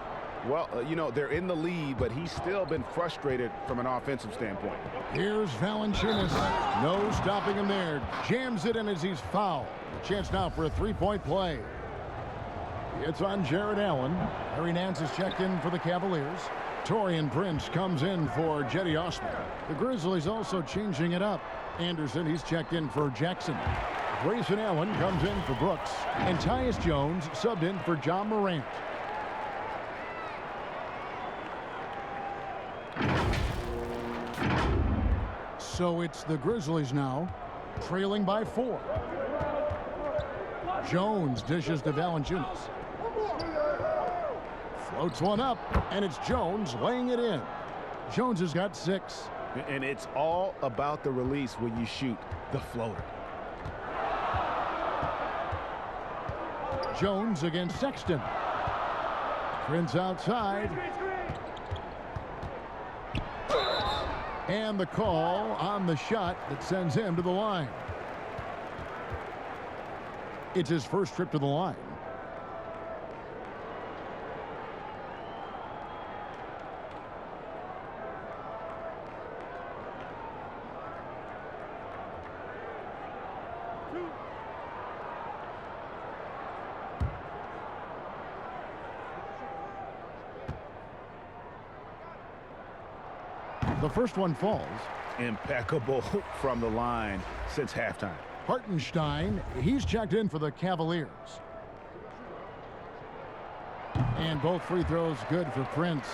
Well, you know, they're in the lead, but he's still been frustrated from an offensive standpoint. Here's Valanciunas. No stopping him there. Jams it in as he's fouled. Chance now for a 3-point play. It's on Jared Allen. Harry Nance is checked in for the Cavaliers. Taurean Prince comes in for Jetty Osman. The Grizzlies also changing it up. Anderson, he's checked in for Jackson. Grayson Allen comes in for Brooks. And Tyus Jones subbed in for John Morant. So it's the Grizzlies now, trailing by 4. Jones dishes to Valanciunas. Floats one up, and it's Jones laying it in. Jones has got 6. And it's all about the release when you shoot the floater. Jones against Sexton. Prince outside. And the call on the shot that sends him to the line. It's his first trip to the line. The first one falls. Impeccable from the line since halftime. Hartenstein, he's checked in for the Cavaliers. And both free throws good for Prince.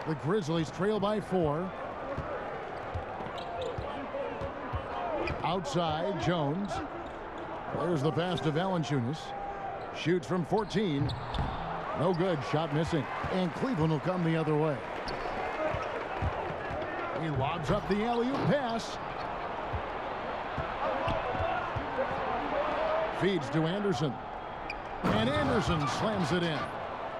The Grizzlies trail by 4. Outside, Jones. There's the pass to Valanciunas. Shoots from 14. No good. Shot missing. And Cleveland will come the other way. He lobs up the alley-oop pass. Feeds to Anderson. And Anderson slams it in.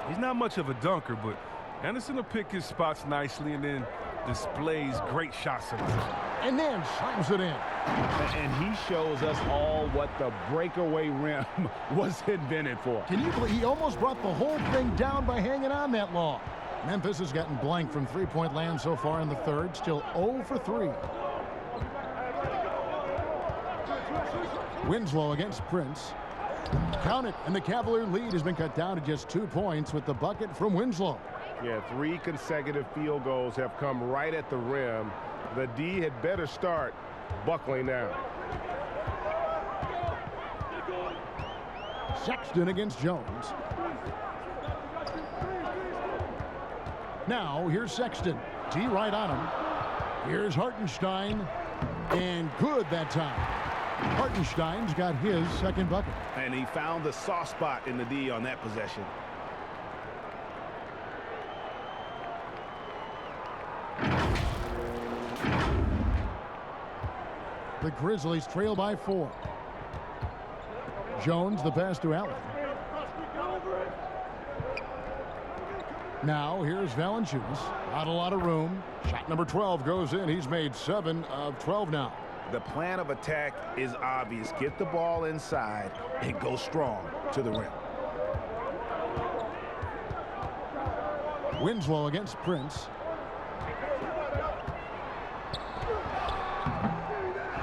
He's not much of a dunker, but Anderson will pick his spots nicely and then displays great shot selection. And then slams it in. And he shows us all what the breakaway rim was invented for. Can you believe he almost brought the whole thing down by hanging on that long? Memphis has gotten blank from three-point land so far in the third. Still 0 for 3. Winslow against Prince. Count it, and the Cavalier lead has been cut down to just 2 points with the bucket from Winslow. Yeah, 3 consecutive field goals have come right at the rim. The D had better start buckling down. Sexton against Jones. Now, here's Sexton. T right on him. Here's Hartenstein. And good that time. Hartenstein's got his second bucket. And he found the soft spot in the D on that possession. The Grizzlies trail by 4. Jones, the pass to Allen. Now here's Valanciunas. Not a lot of room. Shot number 12 goes in. He's made 7 of 12 now. The plan of attack is obvious. Get the ball inside and go strong to the rim. Winslow against Prince.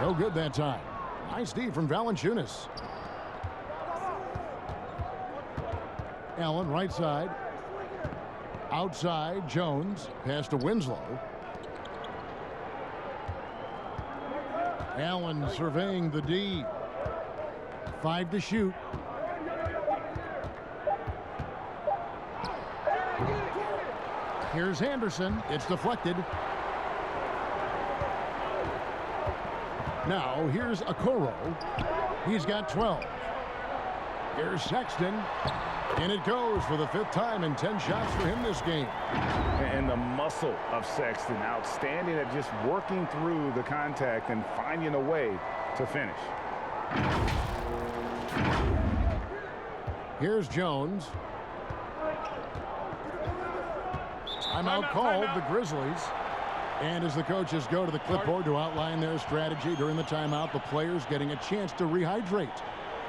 No good that time. Nice D from Valanciunas. Allen right side. Outside, Jones. Pass to Winslow. Allen surveying the D. 5 to shoot. Here's Anderson. It's deflected. Now here's Okoro. He's got 12. Here's Sexton. And it goes for the 5th time and 10 shots for him this game. And the muscle of Sexton, outstanding at just working through the contact and finding a way to finish. Here's Jones. Timeout called, the Grizzlies. And as the coaches go to the clipboard to outline their strategy during the timeout, the players getting a chance to rehydrate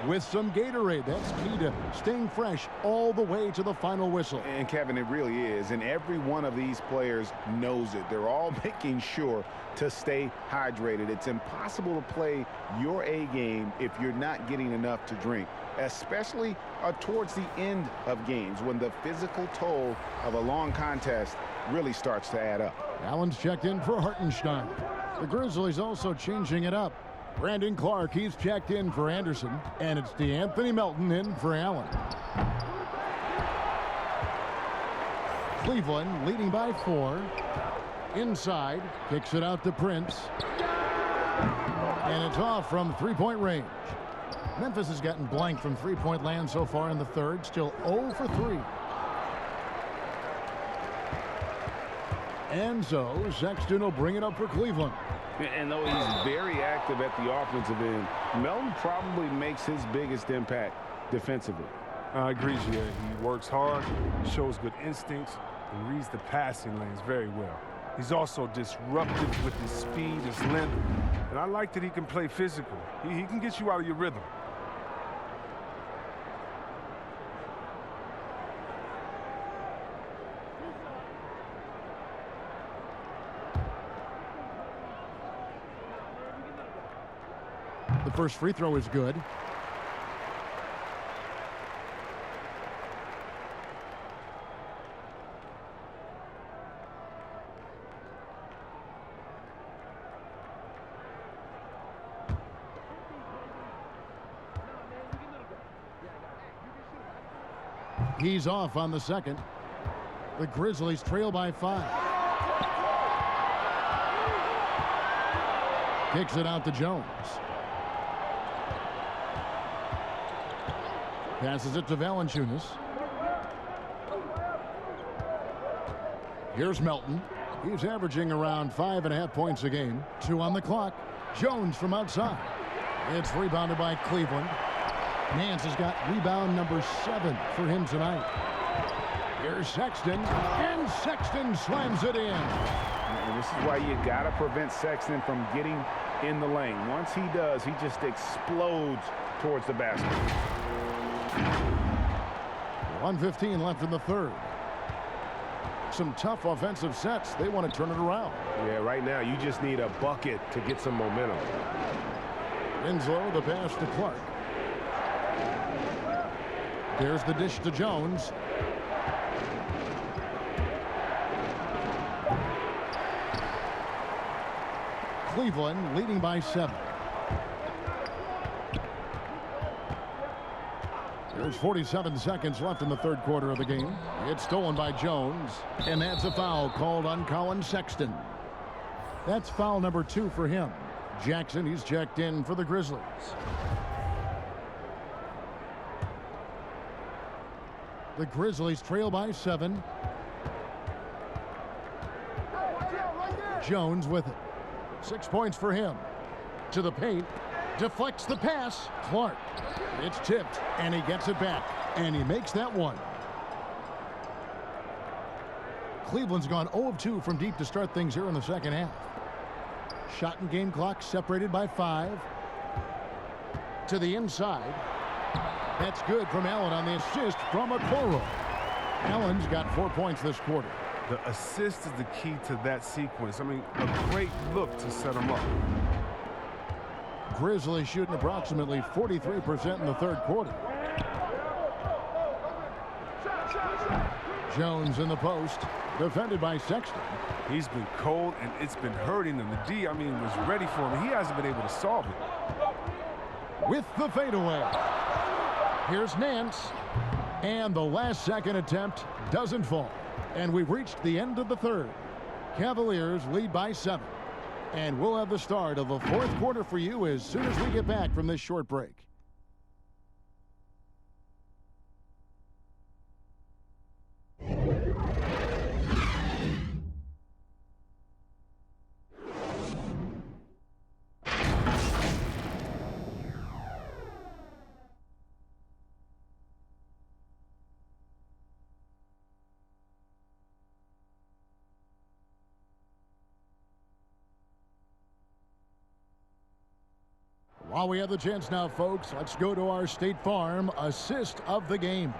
with some Gatorade. That's key to staying fresh all the way to the final whistle. And Kevin, it really is. And every one of these players knows it. They're all making sure to stay hydrated. It's impossible to play your A game if you're not getting enough to drink, especially towards the end of games when the physical toll of a long contest really starts to add up. Allen's checked in for Hartenstein. The Grizzlies also changing it up. Brandon Clark, he's checked in for Anderson, and it's DeAnthony Melton in for Allen. Cleveland leading by 4. Inside, kicks it out to Prince. And it's off from three-point range. Memphis has gotten blank from three-point land so far in the third, still 0 for 3. And so Sexton will bring it up for Cleveland. And though he's very active at the offensive end, Melton probably makes his biggest impact defensively. I agree, Jay. He works hard, shows good instincts, and reads the passing lanes very well. He's also disruptive with his speed, his length, and I like that he can play physical. He can get you out of your rhythm. The first free throw is good. He's off on the second. The Grizzlies trail by 5. Kicks it out to Jones. Passes it to Valanciunas. Here's Melton. He's averaging around 5.5 points a game. 2 on the clock. Jones from outside. It's rebounded by Cleveland. Nance has got rebound number 7 for him tonight. Here's Sexton, and Sexton slams it in. And this is why you got to prevent Sexton from getting in the lane. Once he does, he just explodes towards the basket. 1:15 left in the third. Some tough offensive sets. They want to turn it around. Yeah, right now you just need a bucket to get some momentum. Winslow, the pass to Clark. There's the dish to Jones. Cleveland leading by 7. There's 47 seconds left in the third quarter of the game. It's stolen by Jones, and that's a foul called on Colin Sexton. That's foul number 2 for him. Jackson, he's checked in for the Grizzlies. The Grizzlies trail by 7. Jones with it. 6 points for him. To the paint. Deflects the pass. Clark. It's tipped, and he gets it back. And he makes that one. Cleveland's gone 0 of 2 from deep to start things here in the second half. Shot and game clock separated by 5. To the inside. That's good from Allen on the assist from Okoro. Allen's got 4 points this quarter. The assist is the key to that sequence. I mean, a great look to set him up. Grizzlies shooting approximately 43% in the third quarter. Jones in the post, defended by Sexton. He's been cold, and it's been hurting him. The D, I mean, was ready for him. He hasn't been able to solve it. With the fadeaway. Here's Nance. And the last second attempt doesn't fall. And we've reached the end of the third. Cavaliers lead by 7. And we'll have the start of the fourth quarter for you as soon as we get back from this short break. While we have the chance now, folks, let's go to our State Farm assist of the game.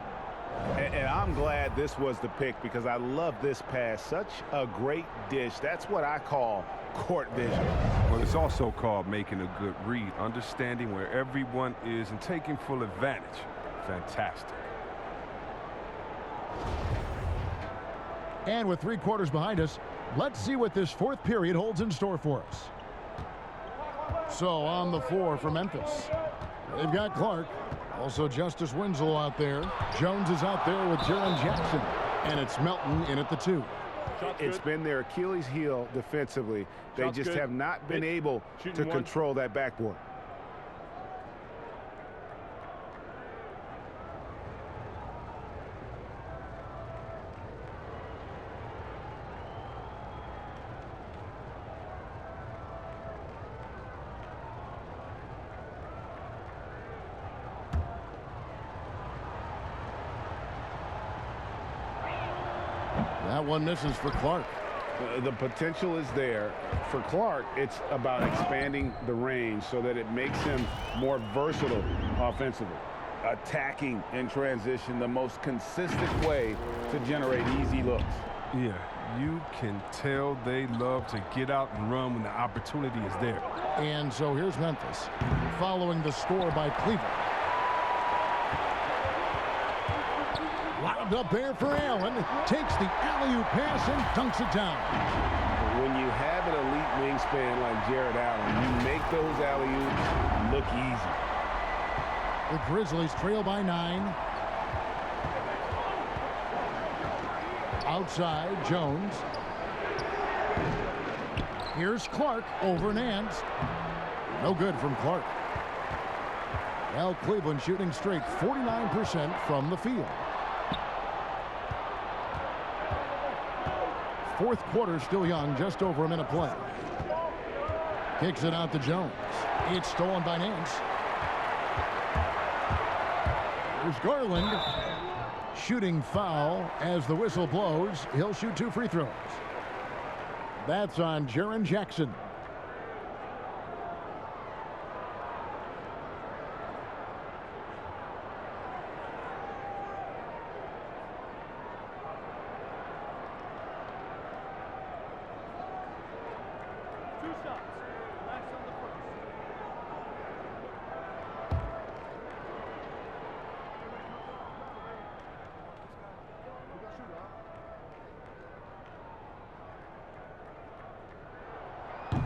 And I'm glad this was the pick because I love this pass. Such a great dish. That's what I call court vision. Well, it's also called making a good read, understanding where everyone is and taking full advantage. Fantastic. And with 3 quarters behind us, let's see what this fourth period holds in store for us. So on the floor for Memphis, they've got Clark, also Justice Winslow out there. Jones is out there with Jaren Jackson, and it's Melton in at the 2. It's been their Achilles heel defensively. They just have not been able to control that backboard. That one misses for Clark. The potential is there. For Clark, it's about expanding the range so that it makes him more versatile offensively. Attacking in transition, the most consistent way to generate easy looks. Yeah, you can tell they love to get out and run when the opportunity is there. And so here's Memphis, following the score by Cleveland. Lobbed up there for Allen. Takes the alley-oop pass and dunks it down. When you have an elite wingspan like Jared Allen, you make those alley-oops look easy. The Grizzlies trail by 9. Outside, Jones. Here's Clark over Nance. No good from Clark. Well, Cleveland shooting straight 49% from the field. Fourth quarter still young, just over a minute play. Kicks it out to Jones. It's stolen by Nance. Here's Garland. Shooting foul as the whistle blows. He'll shoot 2 free throws. That's on Jaren Jackson.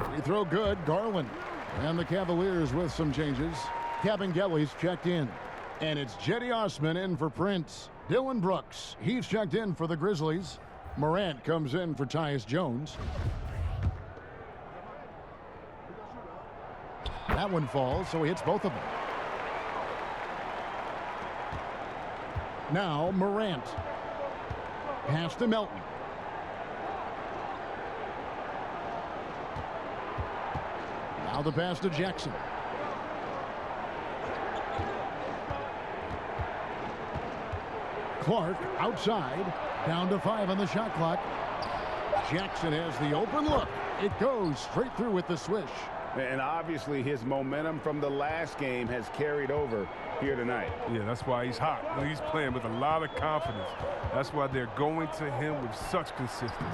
Free throw good, Garland. And the Cavaliers with some changes. Kevin Gelly's checked in. And it's Jetty Osman in for Prince. Dylan Brooks, he's checked in for the Grizzlies. Morant comes in for Tyus Jones. That one falls, so he hits both of them. Now Morant. Pass to Melton. Now the pass to Jackson. Clark outside. Down to 5 on the shot clock. Jackson has the open look. It goes straight through with the swish. And obviously his momentum from the last game has carried over here tonight. Yeah, that's why he's hot. He's playing with a lot of confidence. That's why they're going to him with such consistency.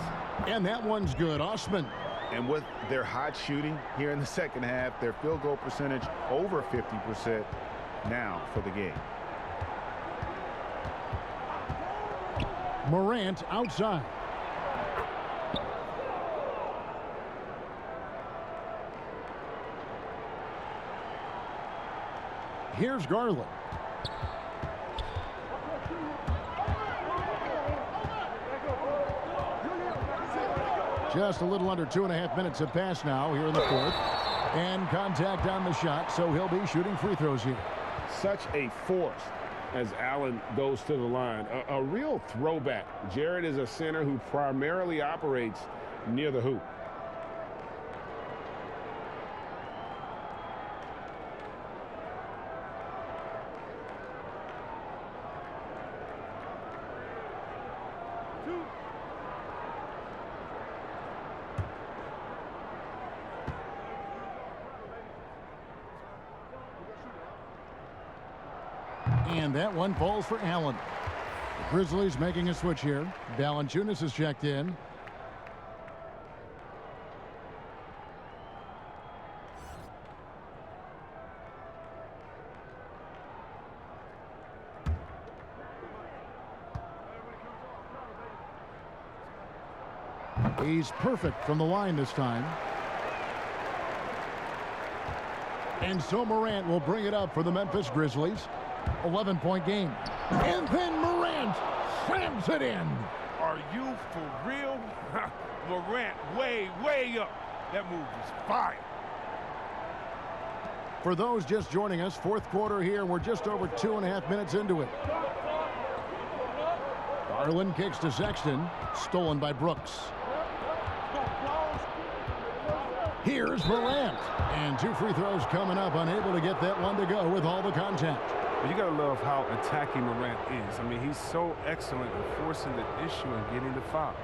And that one's good. Osman. And with their hot shooting here in the second half, their field goal percentage over 50% now for the game. Morant outside. Here's Garland. Just a little under 2.5 minutes have passed now here in the fourth. And contact on the shot, so he'll be shooting free throws here. Such a force as Allen goes to the line. A real throwback. Jared is a center who primarily operates near the hoop. And that one falls for Allen. The Grizzlies making a switch here. Valanciunas is checked in. He's perfect from the line this time. And so Morant will bring it up for the Memphis Grizzlies. 11-point game. And then Morant slams it in. Are you for real? Morant way up. That move was fire. For those just joining us, fourth quarter here. We're just over 2.5 minutes into it. Garland kicks to Sexton. Stolen by Brooks. Here's Morant. And 2 free throws coming up. Unable to get that one to go with all the contact. You got to love how attacking Morant is. I mean, he's so excellent at forcing the issue and getting the foul.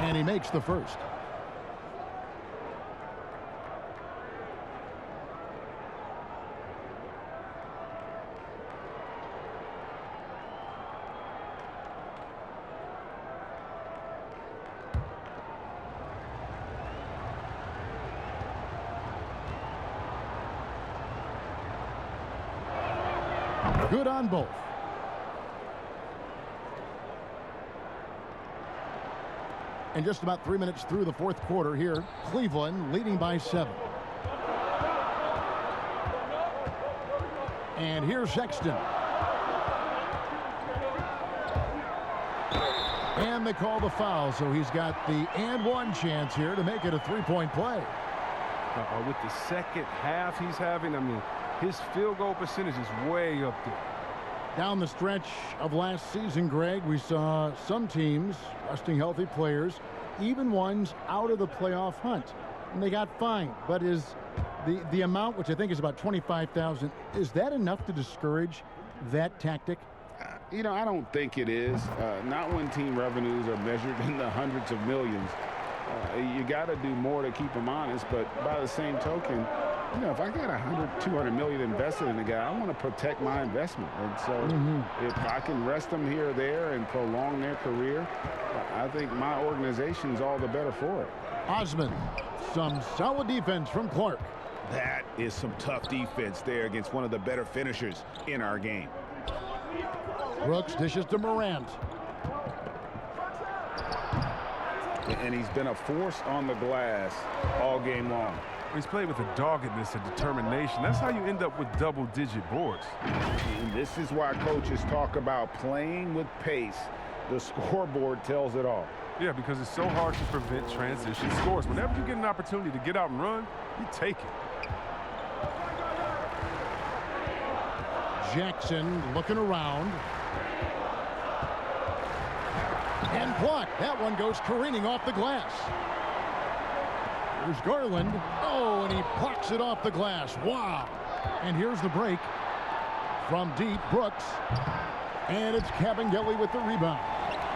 And he makes the first. Good on both. And just about 3 minutes through the fourth quarter here, Cleveland leading by 7. And here's Sexton. And they call the foul, so he's got the and one chance here to make it a 3-point play. With the second half he's having, I mean, his field goal percentage is way up there. Down the stretch of last season, Greg, we saw some teams resting healthy players, even ones out of the playoff hunt, and they got fined. But is the amount, which I think is about $25,000, is that enough to discourage that tactic? You know, I don't think it is. Not when team revenues are measured in the hundreds of millions. You got to do more to keep them honest, but by the same token, you know, if I got 100, 200 million invested in a guy, I want to protect my investment. And so if I can rest them here or there and prolong their career, I think my organization's all the better for it. Osman, some solid defense from Clark. That is some tough defense there against one of the better finishers in our game. Brooks dishes to Morant. And he's been a force on the glass all game long. He's played with a doggedness and determination. That's how you end up with double-digit boards. And this is why coaches talk about playing with pace. The scoreboard tells it all. Yeah, because it's so hard to prevent transition scores. Whenever you get an opportunity to get out and run, you take it. Jackson looking around. And blocked. That one goes careening off the glass. Here's Garland. Oh, and he blocks it off the glass. Wow. And here's the break from deep. Brooks. And it's Cavaliers with the rebound.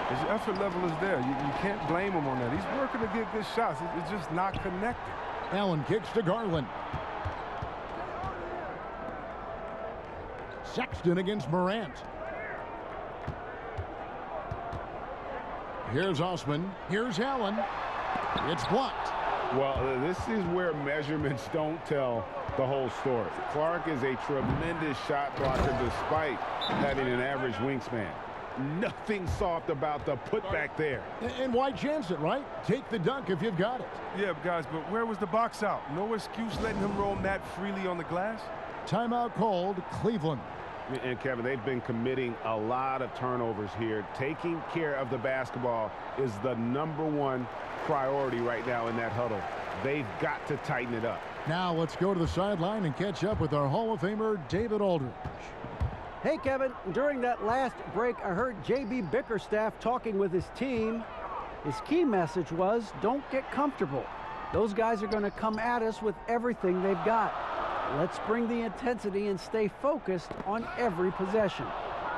His effort level is there. You can't blame him on that. He's working to get good shots. It's just not connected. Allen kicks to Garland. Sexton against Morant. Here's Osman. Here's Allen. It's blocked. Well, this is where measurements don't tell the whole story. Clark is a tremendous shot blocker despite having an average wingspan. Nothing soft about the putback there. And why chance it, right? Take the dunk if you've got it. Yeah, guys, but where was the box out? No excuse letting him roam that freely on the glass? Timeout called, Cleveland. And Kevin, they've been committing a lot of turnovers here. Taking care of the basketball is the #1 priority right now in that huddle. They've got to tighten it up. Now let's go to the sideline and catch up with our Hall of Famer, David Aldridge. Hey, Kevin, during that last break, I heard J.B. Bickerstaff talking with his team. His key message was, don't get comfortable. Those guys are going to come at us with everything they've got. Let's bring the intensity and stay focused on every possession.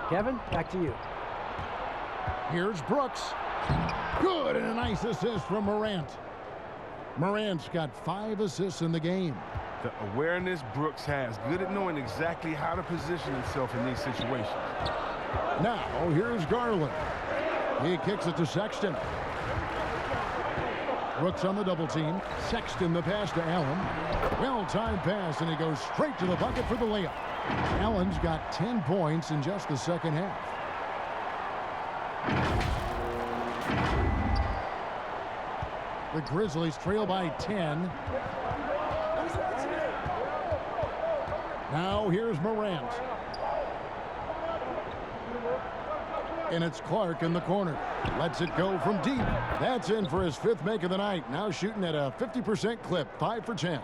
Kevin, back to you. Here's Brooks. Good, and a nice assist from Morant. Morant's got 5 assists in the game. The awareness Brooks has. Good at knowing exactly how to position himself in these situations. Now, here's Garland. He kicks it to Sexton. Brooks on the double team. Sexton the pass to Allen. Well-timed pass, and he goes straight to the bucket for the layup. Allen's got 10 points in just the second half. The Grizzlies trail by 10. Now here's Morant. And it's Clark in the corner. Lets it go from deep. That's in for his 5th make of the night. Now shooting at a 50% clip, 5 for 10.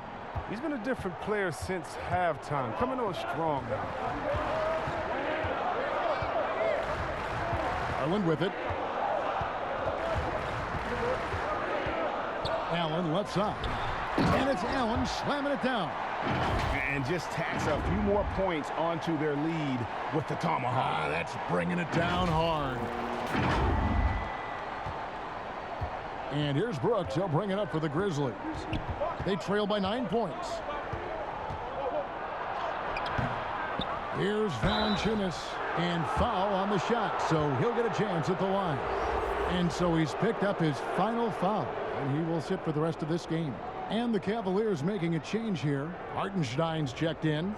He's been a different player since halftime. Coming on strong now. Garland with it. Allen left side. And it's Allen slamming it down. And just tacks a few more points onto their lead with the tomahawk. That's bringing it down hard. And here's Brooks. He'll bring it up for the Grizzlies. They trail by 9 points. Here's Valanciunas. And foul on the shot, so he'll get a chance at the line. And so he's picked up his final foul, and he will sit for the rest of this game. And the Cavaliers making a change here. Hartenstein's checked in.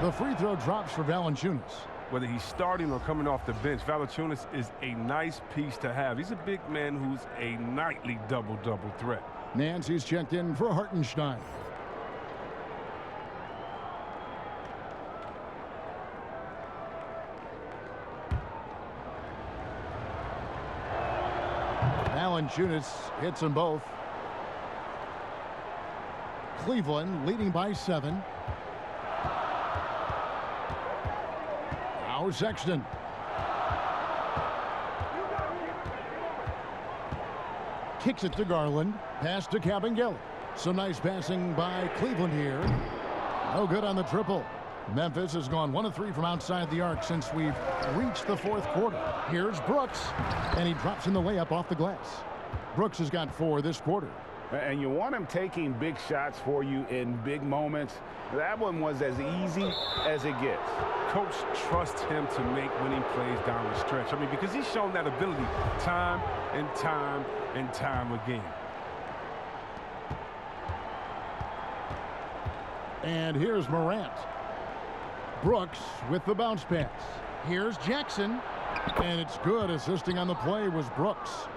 The free throw drops for Valanciunas. Whether he's starting or coming off the bench, Valanciunas is a nice piece to have. He's a big man who's a nightly double-double threat. Nancy's checked in for Hartenstein. Valanciunas hits them both. Cleveland leading by 7. Now Sexton. Kicks it to Garland. Pass to Cavaliers. Some nice passing by Cleveland here. No good on the triple. Memphis has gone 1 of 3 from outside the arc since we've reached the 4th quarter. Here's Brooks, and he drops in the layup off the glass. Brooks has got 4 this quarter. And you want him taking big shots for you in big moments. That one was as easy as it gets. Coach trusts him to make winning plays down the stretch. I mean, because he's shown that ability time and time and time again. And here's Morant. Brooks with the bounce pass. Here's Jackson. And it's good. Assisting on the play was Brooks.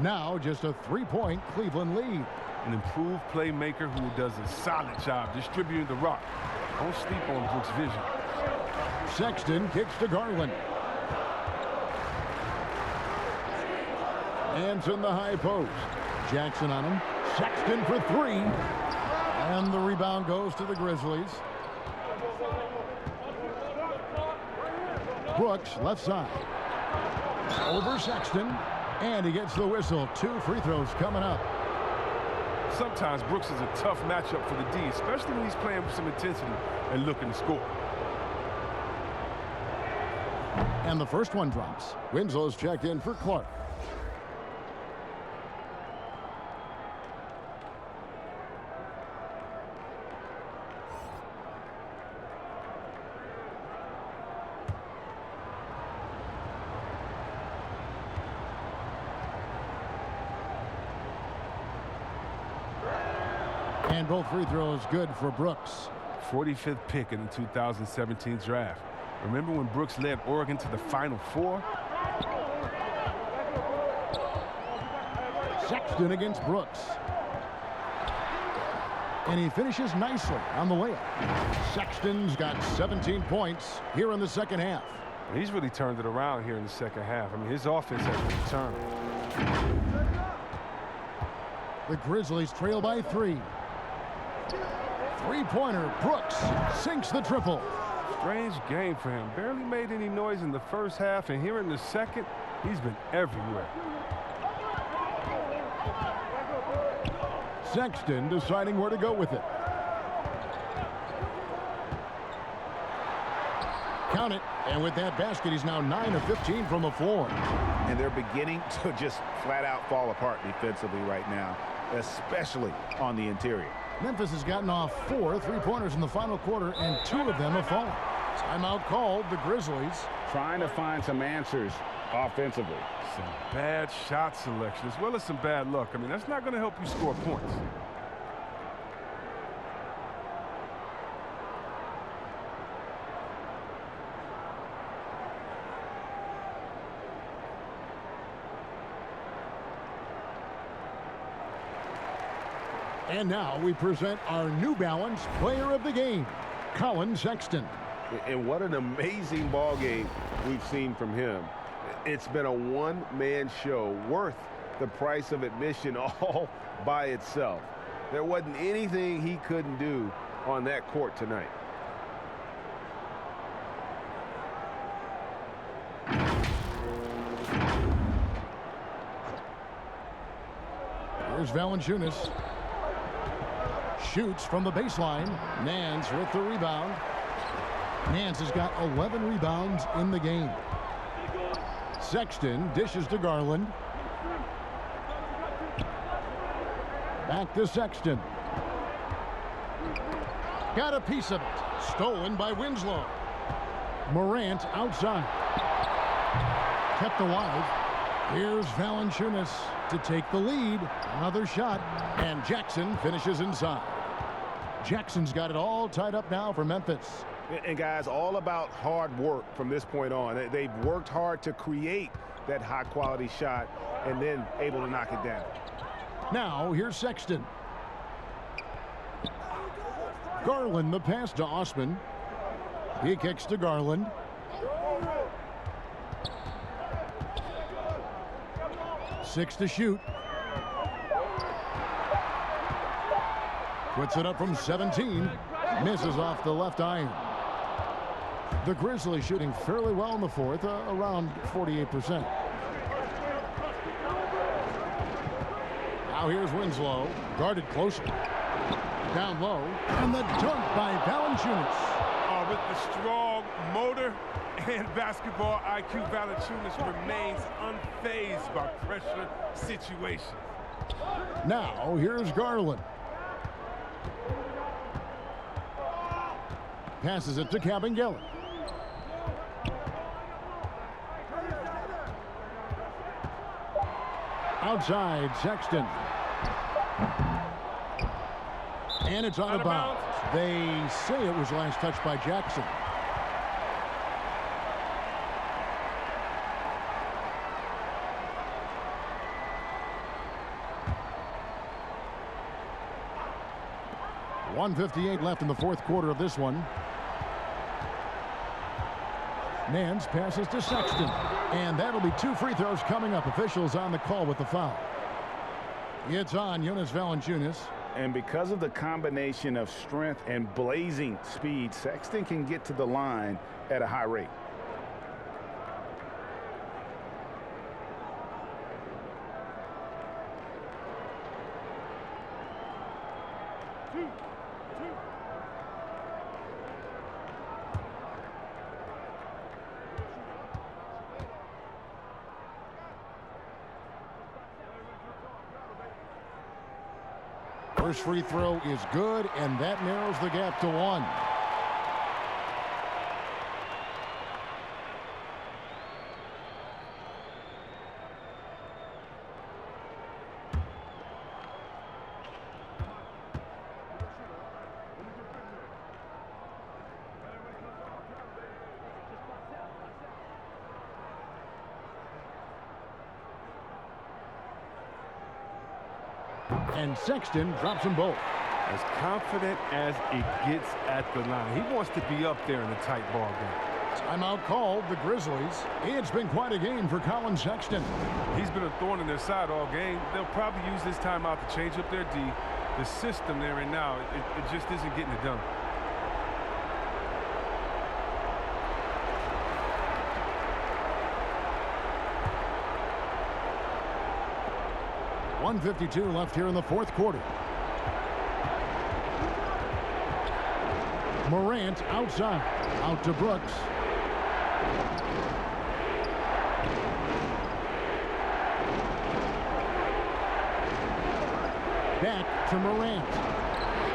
Now just a 3-point Cleveland lead. An improved playmaker who does a solid job distributing the rock. Don't sleep on Brooks' vision. Sexton kicks to Garland. Hands in the high post. Jackson on him. Sexton for three. And the rebound goes to the Grizzlies. Brooks, left side. Over Sexton. And he gets the whistle. 2 free throws coming up. Sometimes Brooks is a tough matchup for the D, especially when he's playing with some intensity and looking to score. And the first one drops. Winslow's checked in for Clark. And both free throws good for Brooks. 45th pick in the 2017 draft. Remember when Brooks led Oregon to the Final Four? Sexton against Brooks. And he finishes nicely on the layup. Sexton's got 17 points here in the second half. He's really turned it around here in the second half. I mean, his offense has returned. The Grizzlies trail by 3. Three-pointer. Brooks sinks the triple. Strange game for him. Barely made any noise in the first half, and here in the second, he's been everywhere. Sexton deciding where to go with it. Count it. And with that basket, he's now 9 of 15 from the floor. And they're beginning to just flat out fall apart defensively right now, especially on the interior. Memphis has gotten off 4 three-pointers in the final quarter, and 2 of them have fallen. Timeout called. The Grizzlies trying to find some answers offensively. Some bad shot selection as well as some bad luck. I mean, that's not going to help you score points. And now we present our New Balance Player of the Game, Colin Sexton. And what an amazing ball game we've seen from him. It's been a one-man show worth the price of admission all by itself. There wasn't anything he couldn't do on that court tonight. Here's Valanciunas. Shoots from the baseline. Nance with the rebound. Nance has got 11 rebounds in the game. Sexton dishes to Garland. Back to Sexton. Got a piece of it. Stolen by Winslow. Morant outside. Kept alive. Here's Valanciunas to take the lead. Another shot. And Jackson finishes inside. Jackson's got it all tied up now for Memphis. And guys, all about hard work from this point on. They've worked hard to create that high-quality shot and then able to knock it down. Now, here's Sexton. Garland, the pass to Osman. He kicks to Garland. Six to shoot. Puts it up from 17. Misses off the left iron. The Grizzlies shooting fairly well in the fourth, around 48%. Now here's Winslow, guarded closely. Down low, and the dunk by Valanciunas. With the strong motor and basketball IQ, Valanciunas remains unfazed by pressure situations. Now here's Garland. Passes it to Cavaliers. Outside, Sexton. And it's out of bounds. They say it was last touched by Jackson. .158 left in the fourth quarter of this one. Nance passes to Sexton. And that'll be 2 free throws coming up. Officials on the call with the foul. It's on Jonas Valanciunas. And because of the combination of strength and blazing speed, Sexton can get to the line at a high rate. First free throw is good, and that narrows the gap to 1. And Sexton drops them both. As confident as it gets at the line. He wants to be up there in a tight ball game. Timeout called the Grizzlies. It's been quite a game for Colin Sexton. He's been a thorn in their side all game. They'll probably use this timeout to change up their D. The system they're in now, it just isn't getting it done. .152 left here in the fourth quarter. Morant outside. Out to Brooks. Back to Morant.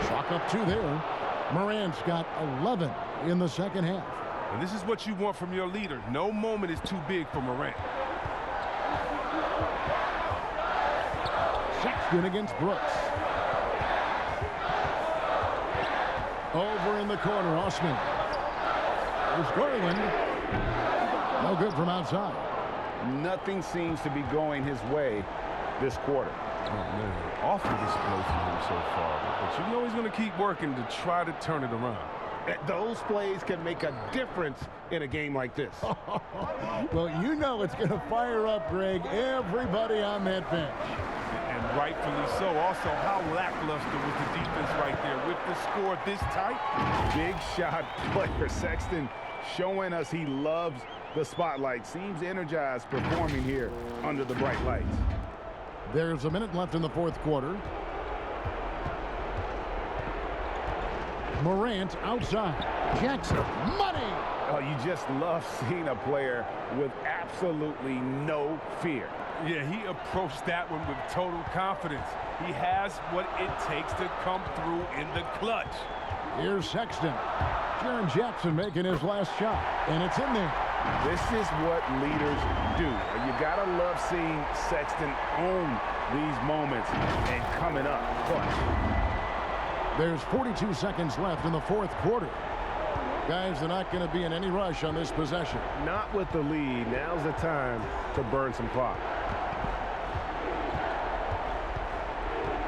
Chalk up 2 there. Morant's got 11 in the second half. And this is what you want from your leader. No moment is too big for Morant. Sexton against Brooks. Over in the corner, Osman. There's Garland. No good from outside. Nothing seems to be going his way this quarter. Oh, man. Awful display from him so far. But you know he's going to keep working to try to turn it around. Those plays can make a difference in a game like this. Well, you know it's going to fire up, Greg, everybody on that bench. And rightfully so. Also, how lackluster was the defense right there with the score this tight? Big shot player. Sexton showing us he loves the spotlight. Seems energized performing here under the bright lights. There's a minute left in the fourth quarter. Morant outside. Jackson, money! Oh, you just love seeing a player with absolutely no fear. Yeah, he approached that one with total confidence. He has what it takes to come through in the clutch. Here's Sexton. Jaren Jackson making his last shot, and it's in there. This is what leaders do. You gotta love seeing Sexton own these moments and coming up clutch. There's 42 seconds left in the fourth quarter. Guys, they're not going to be in any rush on this possession. Not with the lead. Now's the time to burn some clock.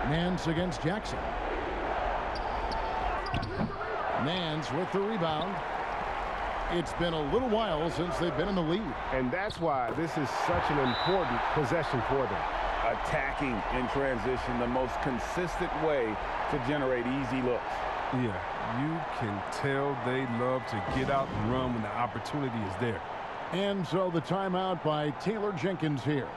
Nance against Jackson. Nance with the rebound. It's been a little while since they've been in the lead. And that's why this is such an important possession for them. Attacking in transition, the most consistent way to generate easy looks. Yeah, you can tell they love to get out and run when the opportunity is there. And so the timeout by Taylor Jenkins here.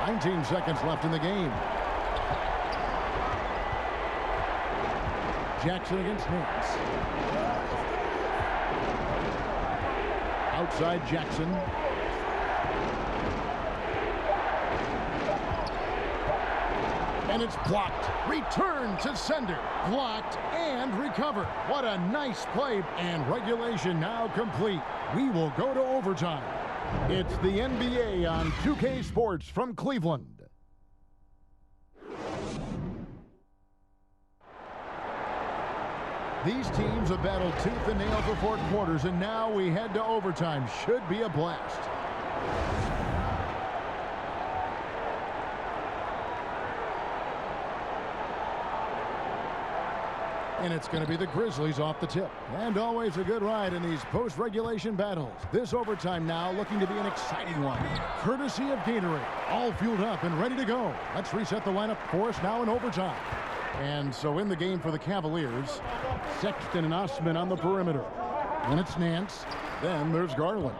.19 seconds left in the game. Jackson against Nance. Outside Jackson. And it's blocked. Return to sender. Blocked and recovered. What a nice play. And regulation now complete. We will go to overtime. It's the NBA on 2K Sports from Cleveland. These teams have battled tooth and nail for 4 quarters, and now we head to overtime. Should be a blast. And it's going to be the Grizzlies off the tip. And always a good ride in these post-regulation battles. This overtime now looking to be an exciting one. Courtesy of Gatorade. All fueled up and ready to go. Let's reset the lineup for us now in overtime. And so in the game for the Cavaliers, Sexton and Osman on the perimeter. Then it's Nance. Then there's Garland.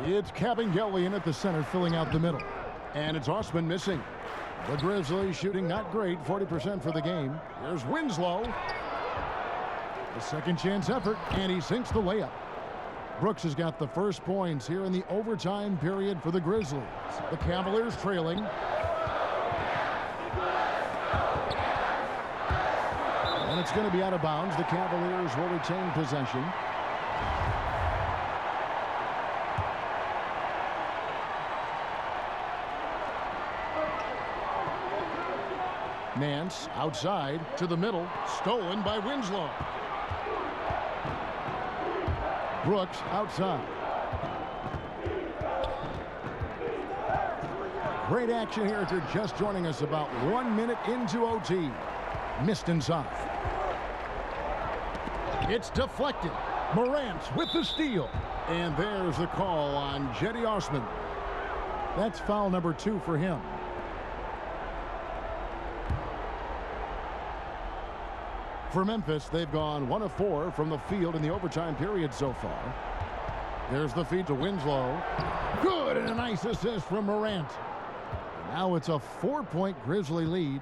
It's Cavaliers in at the center, filling out the middle. And it's Osman missing. The Grizzlies shooting not great, 40% for the game. Here's Winslow. The second chance effort, and he sinks the layup. Brooks has got the first points here in the overtime period for the Grizzlies. The Cavaliers trailing. And it's going to be out of bounds. The Cavaliers will retain possession. Nance outside to the middle, stolen by Winslow. Brooks outside. Great action here if you're just joining us, about 1 minute into OT. Missed inside. It's deflected. Morant with the steal. And there's the call on Cedi Osman. That's foul number 2 for him. For Memphis, they've gone 1 of 4 from the field in the overtime period so far. There's the feed to Winslow. Good, and a nice assist from Morant. Now it's a 4-point Grizzly lead.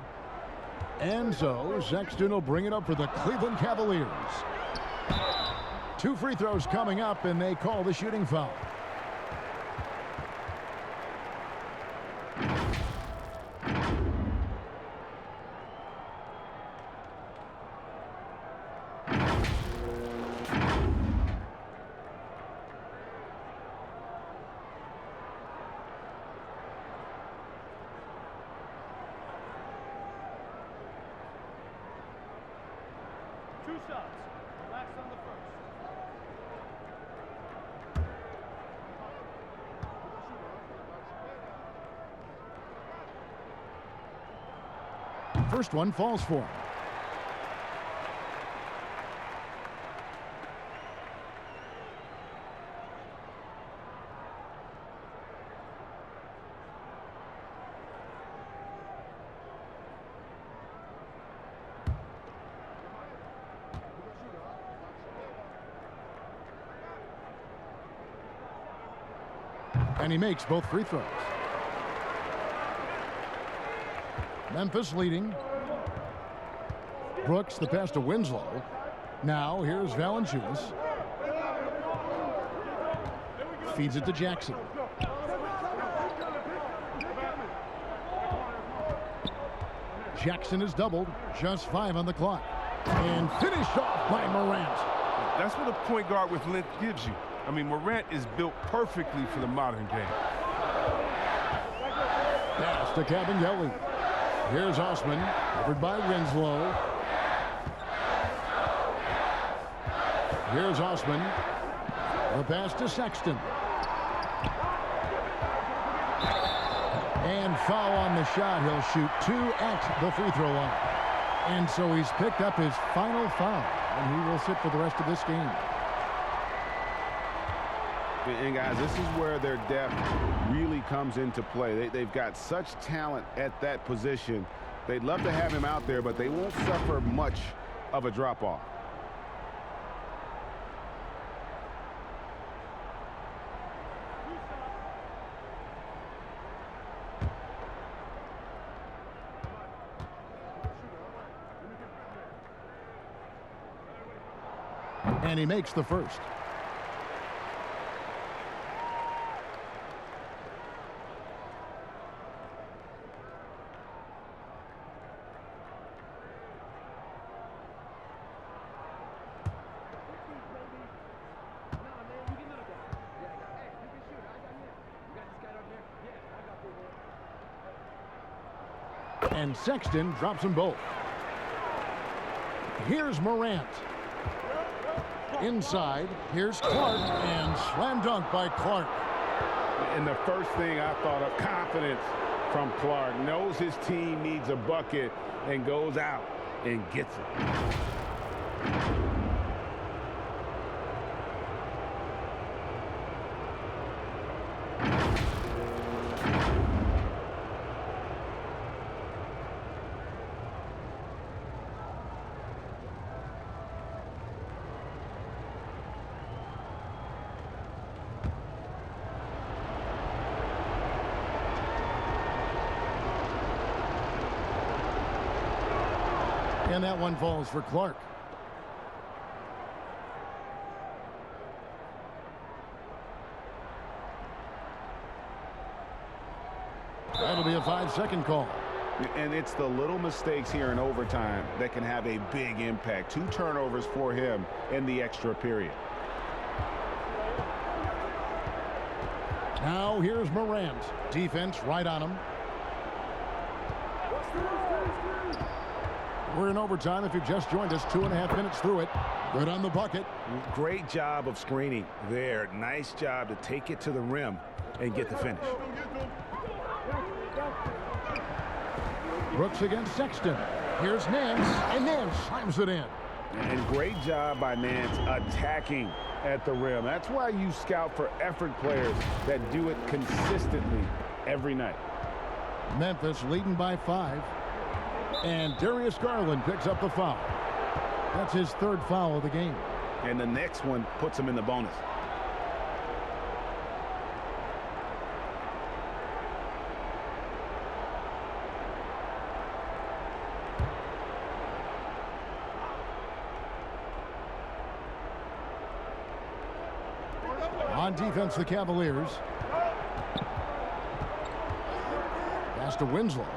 And so Sexton will bring it up for the Cleveland Cavaliers. 2 free throws coming up, and they call the shooting foul. First one falls for him. And he makes both free throws. Memphis leading. Brooks, the pass to Winslow. Now here's Valanciunas. Feeds it to Jackson. Jackson is doubled. Just 5 on the clock. And finished off by Morant. That's what a point guard with length gives you. I mean, Morant is built perfectly for the modern game. Pass to Cavaliers. Here's Osman, covered by Winslow. Here's Osman. The pass to Sexton. And foul on the shot. He'll shoot 2 at the free throw line. And so he's picked up his final foul, and he will sit for the rest of this game. And guys, this is where their depth really comes into play. They've got such talent at that position. They'd love to have him out there, but they won't suffer much of a drop-off. And he makes the first. And Sexton drops them both. Here's Morant. Inside, here's Clark, and slam dunk by Clark. And the first thing I thought of, confidence from Clark. Knows his team needs a bucket and goes out and gets it. And that one falls for Clark. That'll be a 5-second call. And it's the little mistakes here in overtime that can have a big impact. 2 turnovers for him in the extra period. Now here's Morant. Defense right on him. We're in overtime. If you've just joined us, 2.5 minutes through it. Good on the bucket. Great job of screening there. Nice job to take it to the rim and get the finish. Brooks against Sexton. Here's Nance, and Nance slams it in. And great job by Nance attacking at the rim. That's why you scout for effort players that do it consistently every night. Memphis leading by 5. And Darius Garland picks up the foul. That's his 3rd foul of the game. And the next one puts him in the bonus. On defense, the Cavaliers. Pass to Winslow.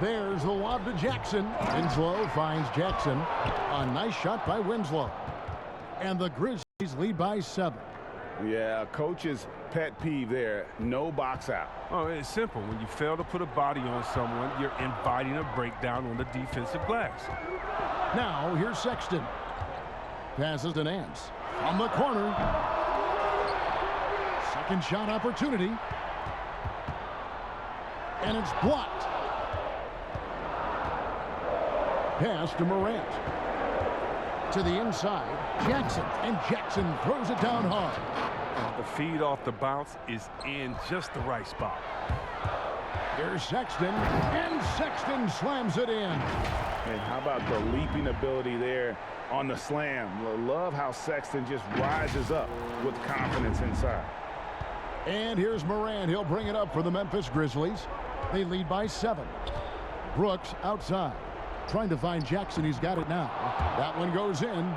There's the lob to Jackson. Winslow finds Jackson. A nice shot by Winslow. And the Grizzlies lead by 7. Yeah, coach's pet peeve there. No box out. Oh, it's simple. When you fail to put a body on someone, you're inviting a breakdown on the defensive glass. Now, here's Sexton. Passes to Nance. From the corner. Second shot opportunity. And it's blocked. Pass to Morant. To the inside. Jackson. And Jackson throws it down hard. The feed off the bounce is in just the right spot. Here's Sexton. And Sexton slams it in. And how about the leaping ability there on the slam? Love how Sexton just rises up with confidence inside. And here's Morant. He'll bring it up for the Memphis Grizzlies. They lead by 7. Brooks outside. Trying to find Jackson. He's got it now. That one goes in.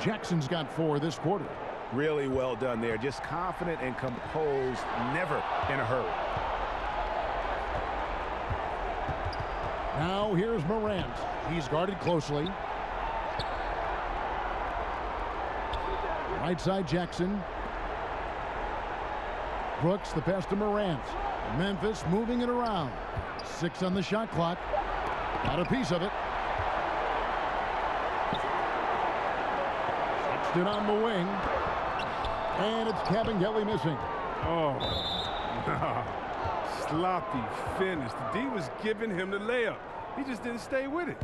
Jackson's got 4 this quarter. Really well done there. Just confident and composed. Never in a hurry. Now here's Morant. He's guarded closely. Right side Jackson. Brooks, the pass to Morant. Memphis moving it around. 6 on the shot clock. Got a piece of it. Sexton on the wing. And it's Cavaliers missing. Oh, sloppy finish. The D was giving him the layup. He just didn't stay with it.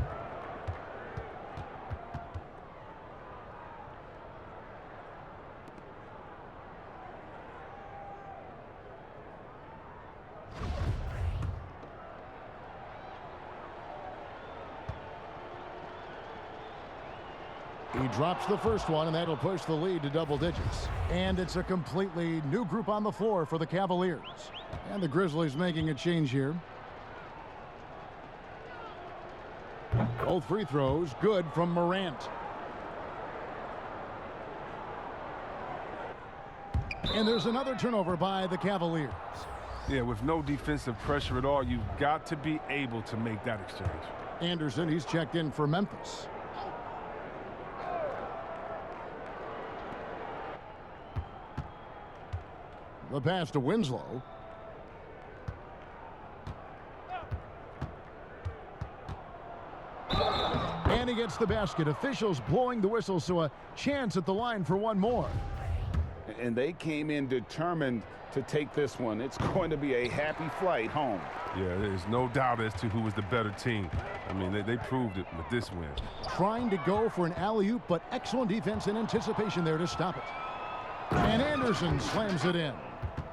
He drops the first one, and that'll push the lead to double digits. And it's a completely new group on the floor for the Cavaliers. And the Grizzlies making a change here. Both free throws good from Morant. And there's another turnover by the Cavaliers. Yeah, with no defensive pressure at all, you've got to be able to make that exchange. Anderson, he's checked in for Memphis. The pass to Winslow. And he gets the basket. Officials blowing the whistle, so a chance at the line for one more. And they came in determined to take this one. It's going to be a happy flight home. Yeah, there's no doubt as to who was the better team. I mean, they proved it with this win. Trying to go for an alley-oop, but excellent defense and anticipation there to stop it. And Anderson slams it in.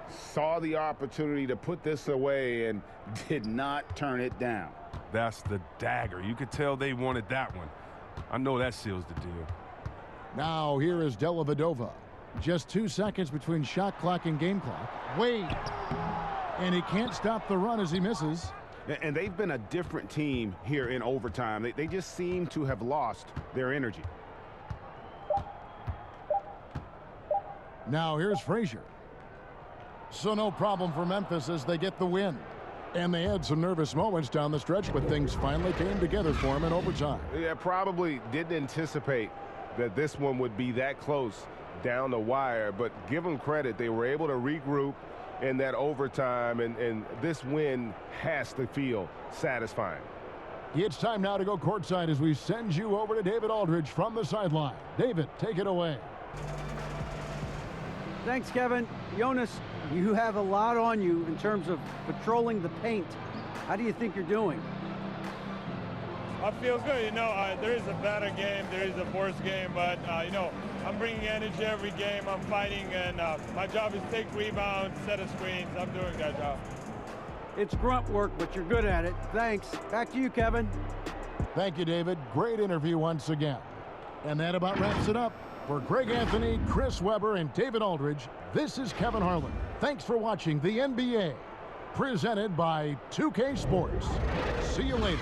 Saw the opportunity to put this away and did not turn it down. That's the dagger. You could tell they wanted that one. I know that seals the deal. Now here is Della Vedova. Just 2 seconds between shot clock and game clock. Wade. And he can't stop the run as he misses. And they've been a different team here in overtime. They just seem to have lost their energy. Now here's Frazier. So no problem for Memphis as they get the win. And they had some nervous moments down the stretch, but things finally came together for them in overtime. Yeah, probably didn't anticipate that this one would be that close down the wire, but give them credit. They were able to regroup in that overtime, and this win has to feel satisfying. It's time now to go courtside as we send you over to David Aldridge from the sideline. David, take it away. Thanks, Kevin. Jonas, you have a lot on you in terms of patrolling the paint. How do you think you're doing? I feel good. You know, there is a better game, there is a worse game, but, you know, I'm bringing energy every game. I'm fighting, and my job is take rebounds, set of screens. I'm doing that job. It's grunt work, but you're good at it. Thanks. Back to you, Kevin. Thank you, David. Great interview once again. And that about wraps it up. For Greg Anthony, Chris Webber, and David Aldridge, this is Kevin Harlan. Thanks for watching the NBA, presented by 2K Sports. See you later.